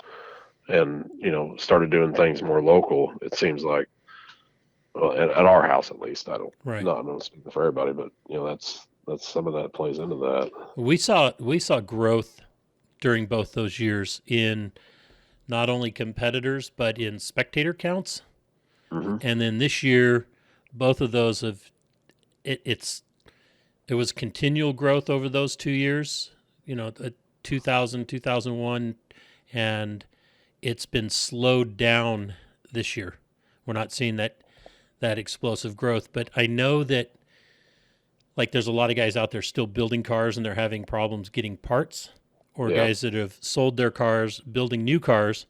and started doing things more local. It seems like, well, at our house at least. I don't speak for everybody, but that's some of that plays into that. We saw growth during both those years in not only competitors but in spectator counts. Mm-hmm. And then this year, both of those it was continual growth over those 2 years. 2000, 2001, and it's been slowed down this year. We're not seeing that explosive growth, but I know that like there's a lot of guys out there still building cars and they're having problems getting parts, or guys that have sold their cars, building new cars,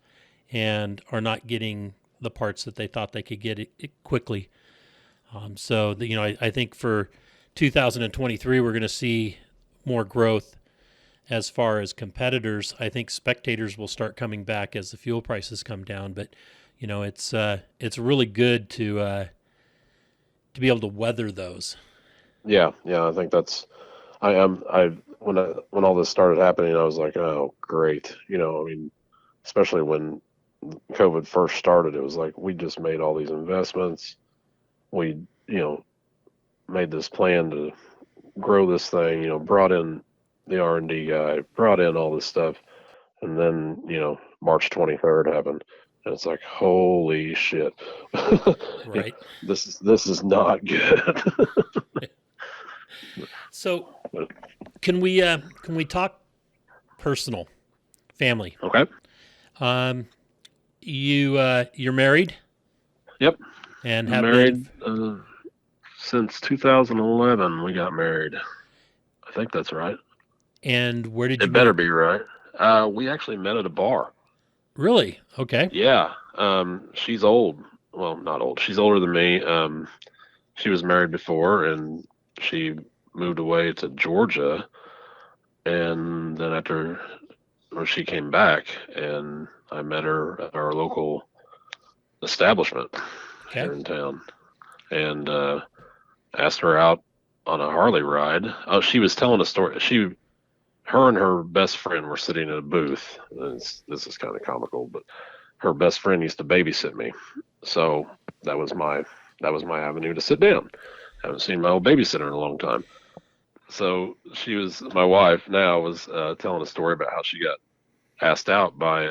and are not getting the parts that they thought they could get it quickly. I think for 2023 we're going to see more growth as far as competitors. I think spectators will start coming back as the fuel prices come down. But it's really good to be able to weather those. Yeah, I think that's I am I when all this started happening, I was like, oh, great. I mean, especially when COVID first started, it was like we just made all these investments. We, made this plan to grow this thing, brought in the R&D guy, brought in all this stuff, and then, March 23rd happened. And it's like, holy shit. Right. This is not good. So can we talk personal, family? Okay. You're married Yep. and Been have been. married since 2011. We got married. I think that's right. And where did you It better meet? be right. We actually met at a bar. Really? Okay. Yeah. She's old. Well, not old. She's older than me. She was married before, and she moved away to Georgia. And then she came back, and I met her at our local establishment Okay. here in town, and asked her out on a Harley ride. Oh, she was telling a story. Her and her best friend were sitting in a booth. This is kind of comical, but her best friend used to babysit me, so that was my avenue to sit down. Haven't seen my old babysitter in a long time. So my wife now was telling a story about how she got asked out by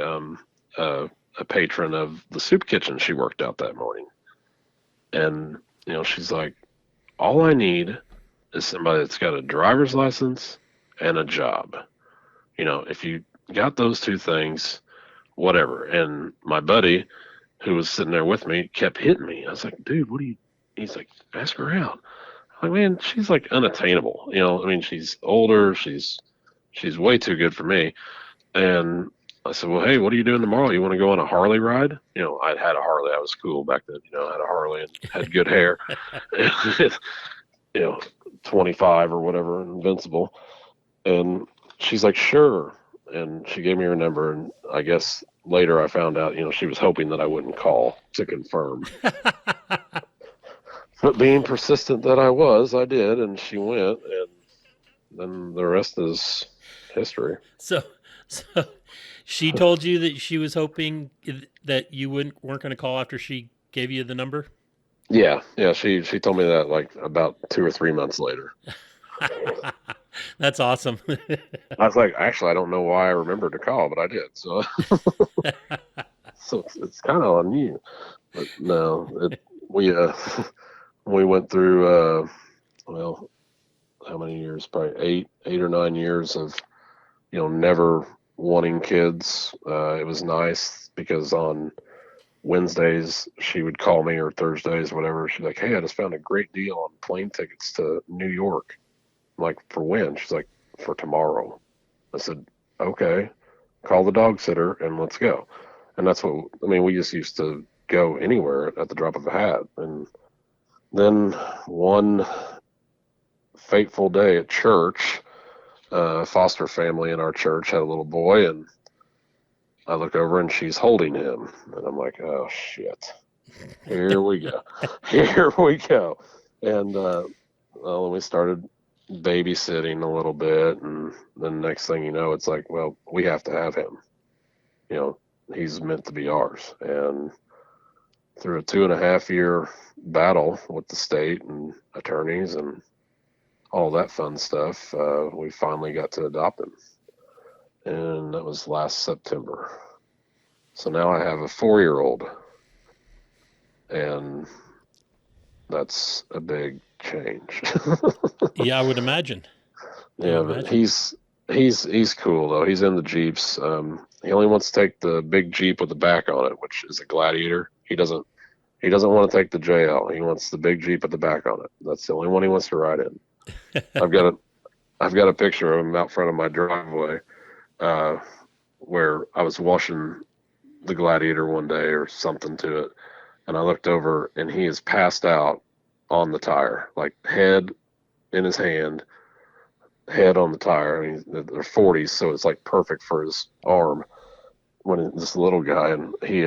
a patron of the soup kitchen she worked out that morning, and she's like, all I need is somebody that's got a driver's license and a job. If you got those two things, whatever. And my buddy, who was sitting there with me, kept hitting me. I was like, dude, what do you? He's like, ask her out. I'm like, man, she's like unattainable. I mean, she's older. She's way too good for me. And I said, well, hey, what are you doing tomorrow? You want to go on a Harley ride? I'd had a Harley. I was cool back then. I had a Harley and had good hair. 25 or whatever, invincible. And she's like, sure. And she gave me her number. And I guess later I found out, she was hoping that I wouldn't call to confirm. But being persistent that I was, I did. And she went. And then the rest is history. So she told you that she was hoping that you weren't going to call after she gave you the number? Yeah. She told me that like about 2 or 3 months later. That's awesome. I was like, actually, I don't know why I remembered to call, but I did. So, so it's kind of on you. But no, we went through well, how many years? Probably 8 or 9 years of never wanting kids. It was nice because on Wednesdays she would call me, or Thursdays, whatever. She's like, hey, I just found a great deal on plane tickets to New York. I'm like, for when? She's like, for tomorrow. I said, okay, call the dog sitter and let's go. And that's what, I mean, we just used to go anywhere at the drop of a hat. And then one fateful day at church, a foster family in our church had a little boy, and I look over and she's holding him. And I'm like, oh, shit. Here we go. Here we go. And well, we started babysitting a little bit, and then next thing you know, it's like, well, we have to have him. He's meant to be ours. And through a 2.5 year battle with the state and attorneys and all that fun stuff, we finally got to adopt him. And that was last September. So now I have a 4-year-old, and that's a big change. Yeah, I would imagine. Yeah, but he's cool though. He's in the Jeeps. He only wants to take the big Jeep with the back on it, which is a Gladiator. He doesn't want to take the JL. He wants the big Jeep with the back on it. That's the only one he wants to ride in. I've got a picture of him out front of my driveway, where I was washing the Gladiator one day or something to it, and I looked over and he is passed out on the tire, like head in his hand, head on the tire. I mean, they're 40s, so it's like perfect for his arm. When this little guy, and he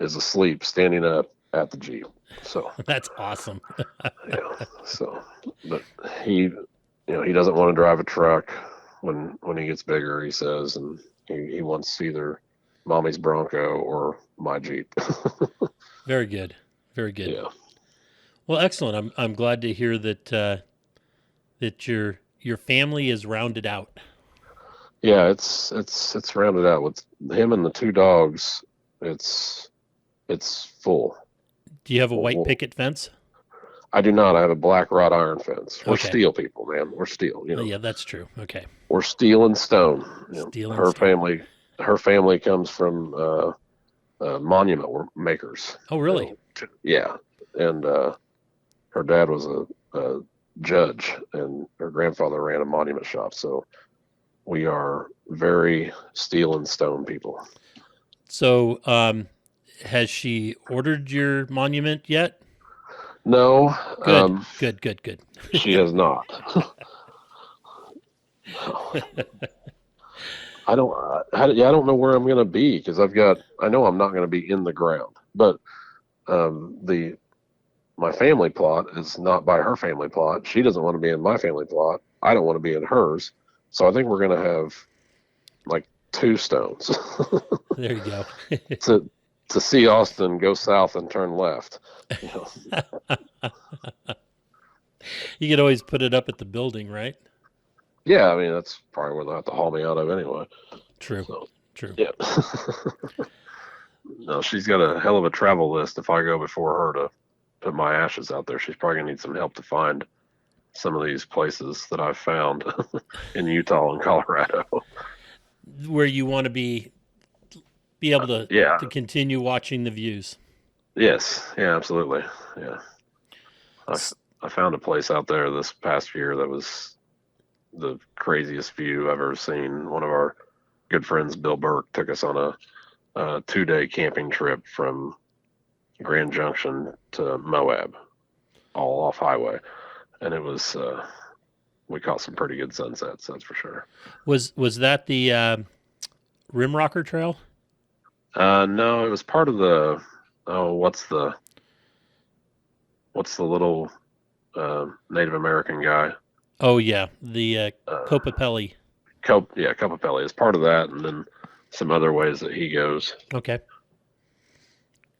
is asleep, standing up at the Jeep. So That's awesome. yeah. So, but he, he doesn't want to drive a truck when he gets bigger. He says, and he wants either mommy's Bronco or my Jeep. Very good. Very good. Yeah. Well, excellent. I'm glad to hear that that your family is rounded out. Yeah, it's rounded out with him and the two dogs. It's full. Do you have a Well, white picket fence? I do not. I have a black wrought iron fence. We're Okay. steel people, man. We're steel. Oh, yeah, that's true. Okay. We're steel and stone. Steel and Her stone. family comes from monument makers. Oh, really? Yeah, and her dad was a judge, and her grandfather ran a monument shop. So we are very steel and stone people. So, has she ordered your monument yet? No, Good. Good. Good. Good. she has not. I don't. I don't know where I'm going to be because I know I'm not going to be in the ground, but my family plot is not by her family plot. She doesn't want to be in my family plot. I don't want to be in hers. So I think we're going to have like two stones. There you go. to see Austin, go south and turn left. You know? You could always put it up at the building, right? Yeah, I mean that's probably where they'll have to haul me out of anyway. True. So True. yeah. No, she's got a hell of a travel list. If I go before her to put my ashes out there, she's probably gonna need some help to find some of these places that I've found in Utah and Colorado. Where you want to be able to Yeah. to continue watching the views. Yes. Yeah. Absolutely. Yeah. I found a place out there this past year that was the craziest view I've ever seen. One of our good friends, Bill Burke, took us on a 2-day camping trip from Grand Junction to Moab, all off highway, and it was we caught some pretty good sunsets, that's for sure. Was that the Rim Rocker Trail? No, it was part of the what's the little Native American guy? Oh yeah, the Copapelli. Copapelli is part of that, and then some other ways that he goes. Okay.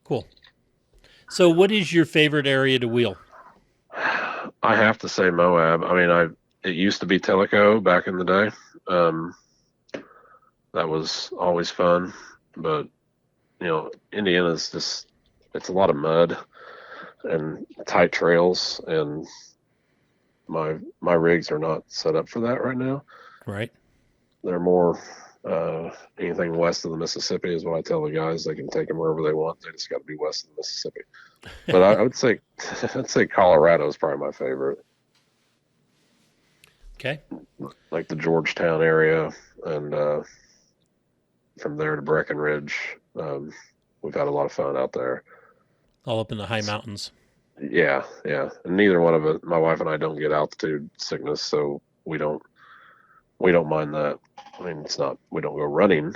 Cool. So, what is your favorite area to wheel? I have to say Moab. I mean, it used to be Tellico back in the day. That was always fun, but Indiana's just it's a lot of mud and tight trails, and my rigs are not set up for that right now. Right. They're more anything west of the Mississippi is what I tell the guys. They can take them wherever they want. They just got to be west of the Mississippi. But I would say I'd say Colorado is probably my favorite. Okay. Like the Georgetown area, and from there to Breckenridge. We've had a lot of fun out there. All up in the high mountains. Yeah. And neither one of it, my wife and I, don't get altitude sickness, so we don't mind that. I mean, it's not, we don't go running.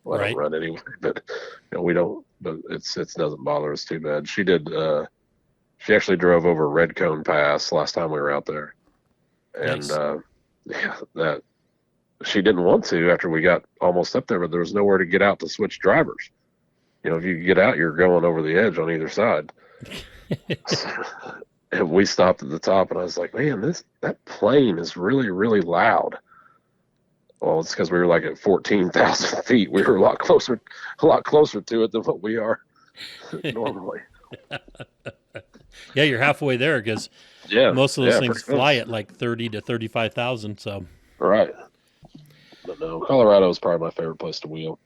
Well, I don't run anyway, but we don't. But it doesn't bother us too bad. She did. She actually drove over Red Cone Pass last time we were out there, and nice. That she didn't want to after we got almost up there, but there was nowhere to get out to switch drivers. If you get out, you're going over the edge on either side. And we stopped at the top, and I was like, man, that plane is really, really loud. Well, it's because we were like at 14,000 feet. We were a lot closer to it than what we are normally. Yeah, you're halfway there because most of those things fly at like 30 to 35,000. So right. But no, Colorado is probably my favorite place to wheel.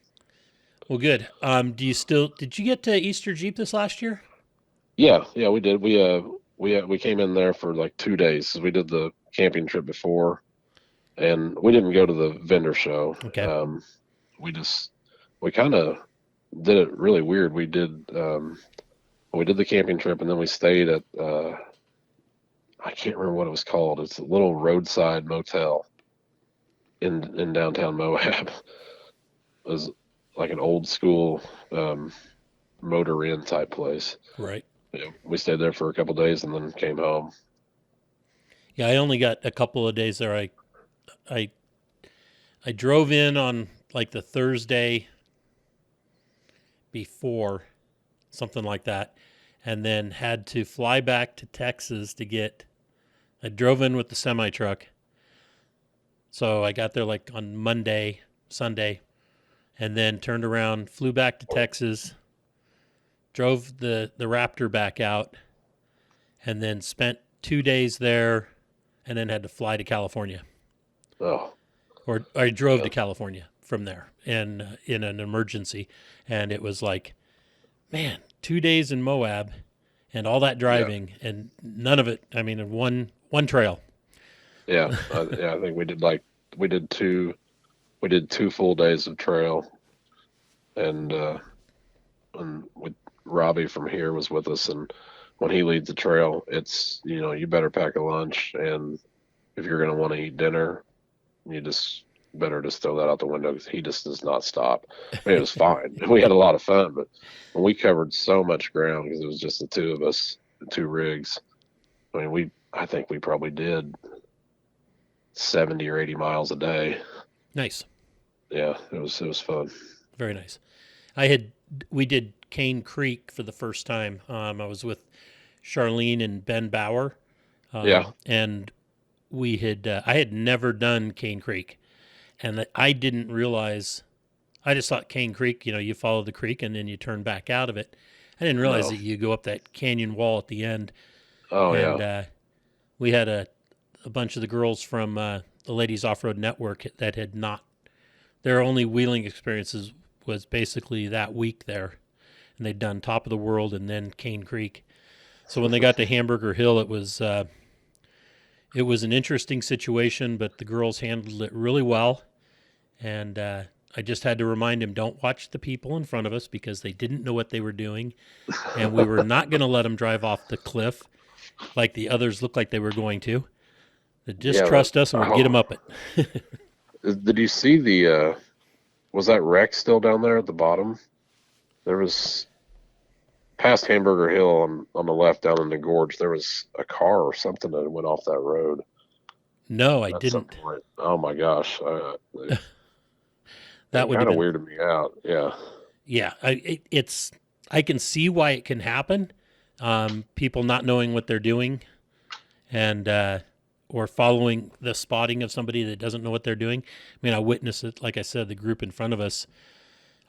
Well, good. Did you get to Easter Jeep this last year? Yeah, we did. We came in there for like 2 days. We did the camping trip before, and we didn't go to the vendor show. Okay. We kind of did it really weird. We did the camping trip, and then we stayed at I I can't remember what it was called. It's a little roadside motel in downtown Moab. It was like an old school motor inn type place. Right. Yeah, we stayed there for a couple days and then came home. Yeah, I only got a couple of days there. I I drove in on like the Thursday before, something like that, and then had to fly back to Texas to get. I drove in with the semi truck, so I got there like on Monday, Sunday, and then turned around, flew back to Texas, drove the Raptor back out, and then spent 2 days there, and then had to fly to California. Oh, Or I drove yeah, to California from there, and in an emergency, and it was like, man, 2 days in Moab, and all that yeah, driving, and none of it. I mean, in one trail. yeah. Yeah, I think we did two full days of trail, and with Robbie from here was with us, and when he leads the trail, it's you better pack a lunch, and if you're gonna want to eat dinner, you just better just throw that out the window because he just does not stop. I mean, it was fine. We had a lot of fun, but we covered so much ground because it was just the two of us, the two rigs. I mean, I think we probably did 70 or 80 miles a day. Nice, Yeah, it was fun. very nice. We did Cane Creek for the first time. I was with Charlene and Ben Bauer, Yeah, and I had never done Cane Creek, and I didn't realize. I just thought Cane Creek, you follow the creek and then you turn back out of it. I didn't realize no. that you go up that canyon wall at the end. Oh And yeah. we had a bunch of the girls from the Ladies Off Road Network that had not, their only wheeling experiences was basically that week there. And they'd done Top of the World and then Cane Creek. So when they got to Hamburger Hill, it was an interesting situation, but the girls handled it really well. And I just had to remind him, don't watch the people in front of us because they didn't know what they were doing. And we were not going to let them drive off the cliff like the others looked like they were going to. Just Yeah, but trust us and we'll get them oh, up it. did you see the was that wreck still down there at the bottom? There was past Hamburger Hill on the left down in the gorge. There was a car or something that went off that road No, I at some didn't. point. Oh my gosh, That it would have kind of been, weirded me out. Yeah, yeah, I can see why it can happen. People not knowing what they're doing and, or following the spotting of somebody that doesn't know what they're doing. I mean, I witnessed it. Like I said, the group in front of us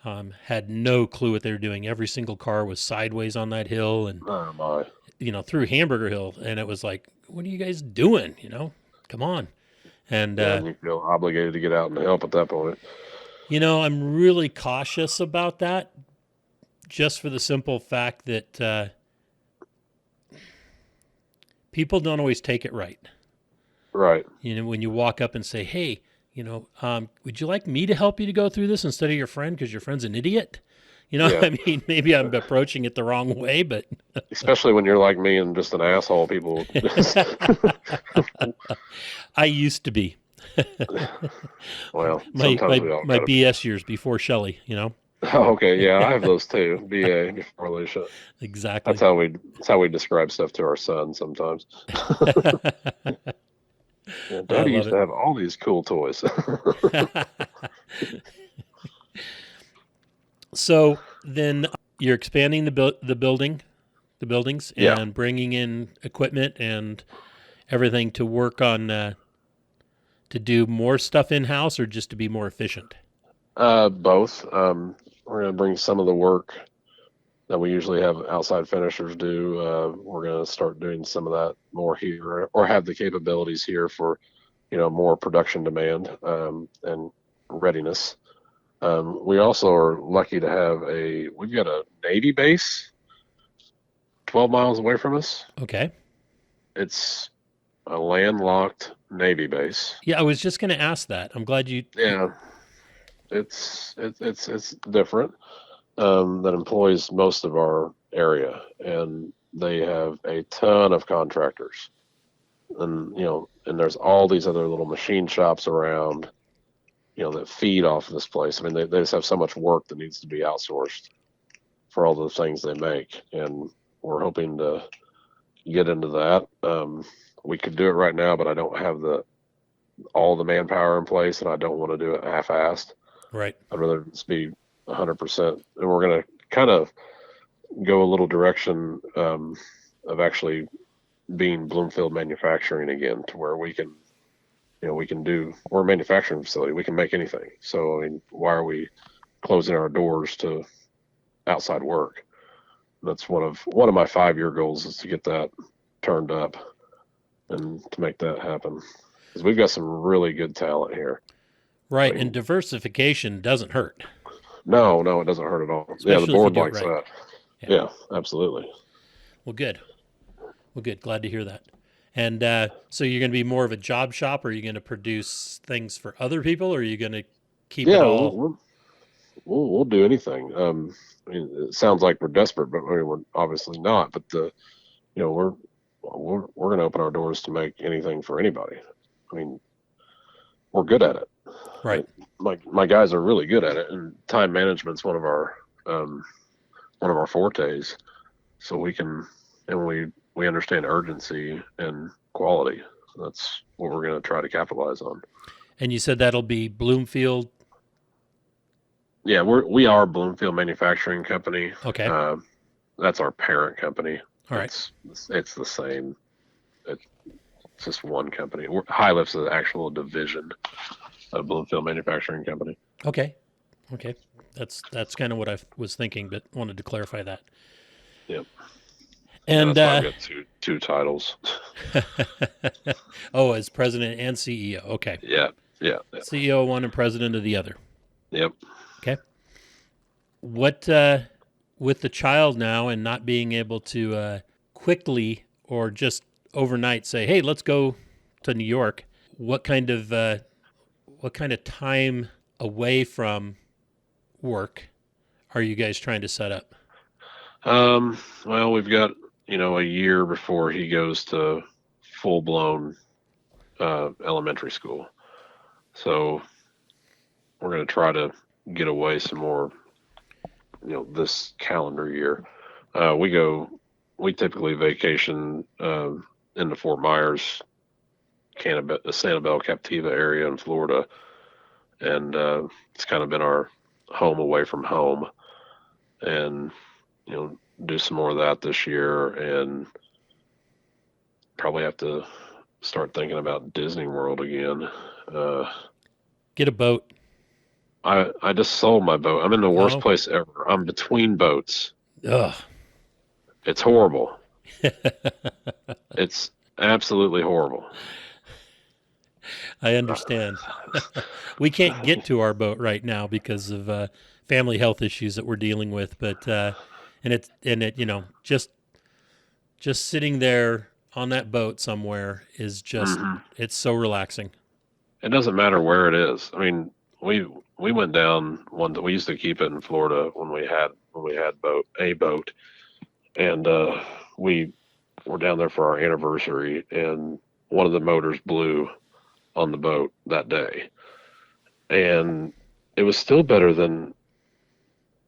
had no clue what they were doing. Every single car was sideways on that hill and, oh my. through Hamburger Hill. And it was like, what are you guys doing? Come on. And, Yeah, and you feel obligated to get out and help at that point. I'm really cautious about that just for the simple fact that people don't always take it right. Right. When you walk up and say, hey, would you like me to help you to go through this instead of your friend because your friend's an idiot? Yeah. I mean, maybe I'm approaching it the wrong way, but Especially when you're like me and just an asshole. People just, I used to be. well, my sometimes my we all my gotta be. BS years before Shelley. Oh, okay, yeah, I have those too. BA before Alicia. That's Exactly. how we describe stuff to our son sometimes. Yeah, I Daddy love used to it. have all these cool toys. So then you're expanding the buildings, Yeah, and bringing in equipment and everything to work on to do more stuff in house, or just to be more efficient. both. We're gonna bring some of the work that we usually have outside finishers do. We're gonna start doing some of that more here, or have the capabilities here for more production demand and readiness. We also are lucky to have we've got a Navy base 12 miles away from us. Okay. It's a landlocked Navy base. Yeah, I was just going to ask that. I'm glad you. Yeah, it's different. That employs most of our area, and they have a ton of contractors. and and there's all these other little machine shops around, that feed off of this place. I mean, they just have so much work that needs to be outsourced for all the things they make, and we're hoping to get into that. We could do it right now, but I don't have all the manpower in place, and I don't want to do it half-assed. Right. I'd rather just be 100%. And we're going to kind of go a little direction of actually being Bloomfield Manufacturing again, to where we can, we're a manufacturing facility. We can make anything. So, I mean, why are we closing our doors to outside work? That's one of my 5-year goals, is to get that turned up and to make that happen. Because we've got some really good talent here. Right. I mean, And diversification doesn't hurt. no, it doesn't hurt at all. Especially Yeah, the if you board do it likes right. that. Yeah, absolutely. Well, good. Glad to hear that. And so you're going to be more of a job shop, or are you going to produce things for other people, or are you going to keep it Yeah, all? we'll do anything. I mean, it sounds like we're desperate, but I mean, we're obviously not. But we're going to open our doors to make anything for anybody. I mean, we're good at it. Right. My guys are really good at it, and time management's one of our fortes. So we understand urgency and quality. That's what we're going to try to capitalize on. And you said that'll be Bloomfield. Yeah, we are Bloomfield Manufacturing Company. Okay. That's our parent company. All right. It's the same. It's just one company. HiLift's an actual division of Bloomfield Manufacturing Company. Okay. That's kind of what I was thinking, but wanted to clarify that. Yep. And I've got two titles. oh, as president and CEO. Okay. Yeah. CEO one and president of the other. Yep. Okay. What with the child now and not being able to quickly or just overnight say, "Hey, let's go to New York." What kind of time away from work are you guys trying to set up? Well, we've got a year before he goes to full blown elementary school, so we're going to try to get away some more. This calendar year, we typically vacation in the Fort Myers, Sanibel, Captiva area in Florida, and it's kind of been our home away from home, and do some more of that this year, and probably have to start thinking about Disney World again. Get a boat. I just sold my boat. I'm in the worst Oh. place ever. I'm between boats. Ugh. It's horrible. It's absolutely horrible. I understand. We can't get to our boat right now because of family health issues that we're dealing with, but and it just sitting there on that boat somewhere is just it's so relaxing. It doesn't matter where it is. I mean, we went down one that we used to keep it in Florida when we had a boat, and we were down there for our anniversary, and one of the motors blew on the boat that day, and it was still better than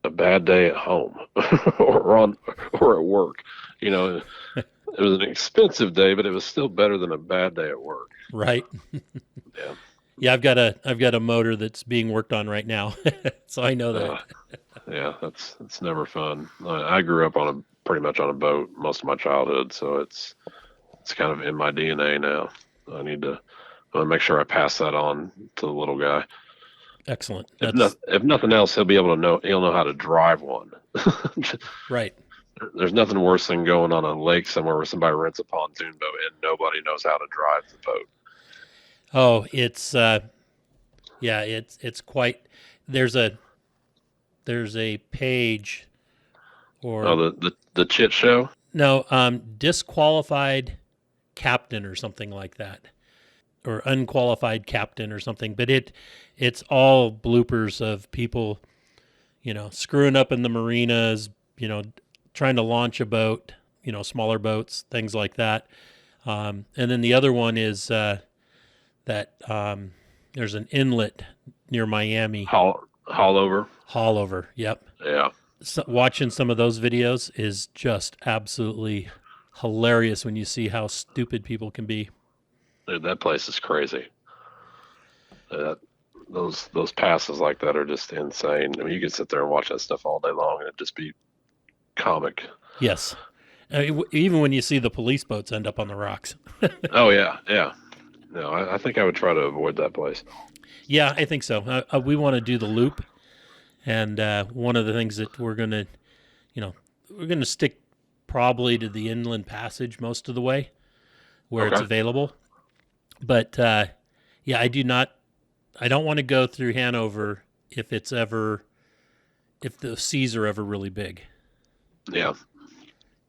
a bad day at home or at work. It was an expensive day, but it was still better than a bad day at work. Right. Yeah. Yeah, I've got a motor that's being worked on right now, so I know that. Yeah, it's never fun. I grew up pretty much on a boat most of my childhood, so it's kind of in my DNA now. I need to make sure I pass that on to the little guy. Excellent. If nothing else, he'll know how to drive one. Right. There's nothing worse than going on a lake somewhere where somebody rents a pontoon boat and nobody knows how to drive the boat. Oh, it's it's quite. There's a page, or the chit show. No, disqualified captain or something like that, or unqualified captain or something. But it's all bloopers of people, screwing up in the marinas, trying to launch a boat, smaller boats, things like that. And then the other one is that there's an inlet near Miami. Haulover. Haulover, yep. Yeah. So watching some of those videos is just absolutely hilarious when you see how stupid people can be. Dude, that place is crazy. Those passes like that are just insane. I mean, you could sit there and watch that stuff all day long, and it'd just be comic. Yes. Even when you see the police boats end up on the rocks. Oh, yeah, yeah. No, I think I would try to avoid that place. Yeah, I think so. We want to do the loop, and one of the things that we're gonna stick probably to the inland passage most of the way, where it's available. But yeah, I don't want to go through Hanover if the seas are ever really big. Yeah.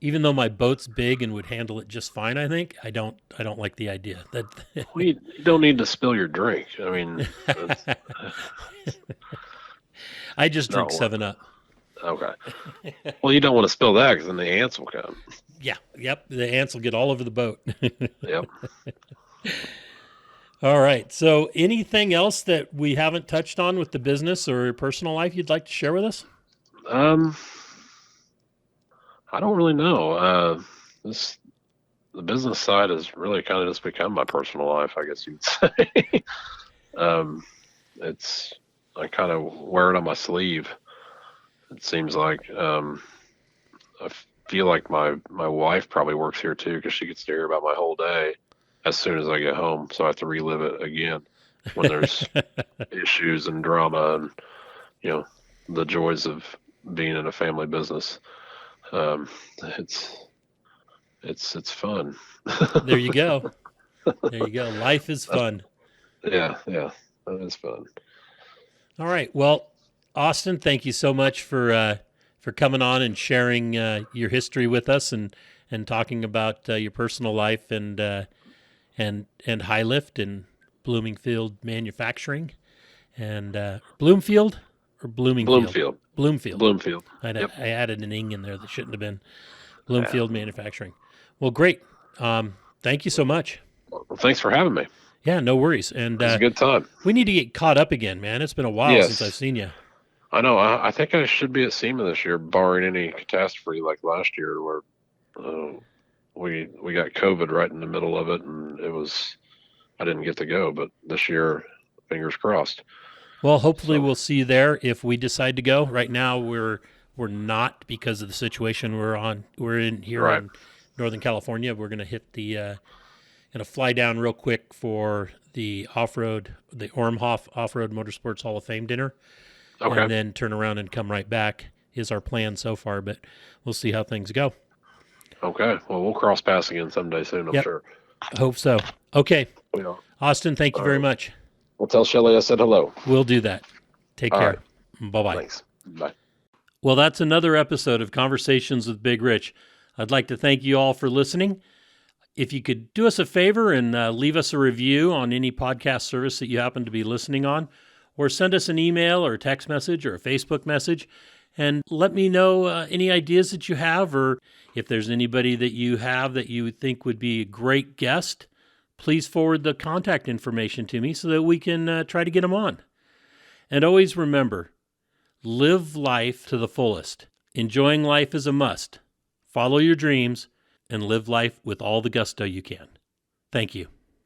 Even though my boat's big and would handle it just fine, I think I don't like the idea that. Well, you don't need to spill your drink. I mean, I just drink 7-Up. Okay. Well, you don't want to spill that because then the ants will come. Yeah. Yep. The ants will get all over the boat. Yep. All right. So anything else that we haven't touched on with the business or personal life you'd like to share with us? I don't really know. The business side has really kind of just become my personal life, I guess you'd say. I kind of wear it on my sleeve. It seems like I feel like my wife probably works here too, because she gets to hear about my whole day as soon as I get home. So I have to relive it again when there's issues and drama and the joys of being in a family business. It's fun. There you go. There you go. Life is fun. Yeah, that is fun. All right. Well, Austin, thank you so much for coming on and sharing your history with us and talking about your personal life and HiLift and Bloomfield Manufacturing and Bloomfield or Bloomingfield? Bloomfield. I added an ing in there that shouldn't have been. Bloomfield Manufacturing. Well, great. Thank you so much. Well, thanks for having me. Yeah, no worries. And it's a good time. We need to get caught up again, man. It's been a while since I've seen you. I know. I think I should be at SEMA this year, barring any catastrophe like last year, where we got COVID right in the middle of it, and I didn't get to go. But this year, fingers crossed. Well, hopefully we'll see you there if we decide to go. Right now, we're not, because of the situation we're in here in Northern California. We're going to hit the fly down real quick for the Ormhoff Off-Road Motorsports Hall of Fame dinner. Okay. And then turn around and come right back is our plan so far, but we'll see how things go. Okay. Well, we'll cross paths again someday soon, I'm sure. I hope so. Okay. Austin, thank you very much. Well, tell Shelly I said hello. We'll do that. Take care. Right. Bye-bye. Thanks. Bye. Well, that's another episode of Conversations with Big Rich. I'd like to thank you all for listening. If you could do us a favor and leave us a review on any podcast service that you happen to be listening on, or send us an email or a text message or a Facebook message, and let me know any ideas that you have, or if there's anybody that you have that you think would be a great guest, please forward the contact information to me so that we can try to get them on. And always remember, live life to the fullest. Enjoying life is a must. Follow your dreams and live life with all the gusto you can. Thank you.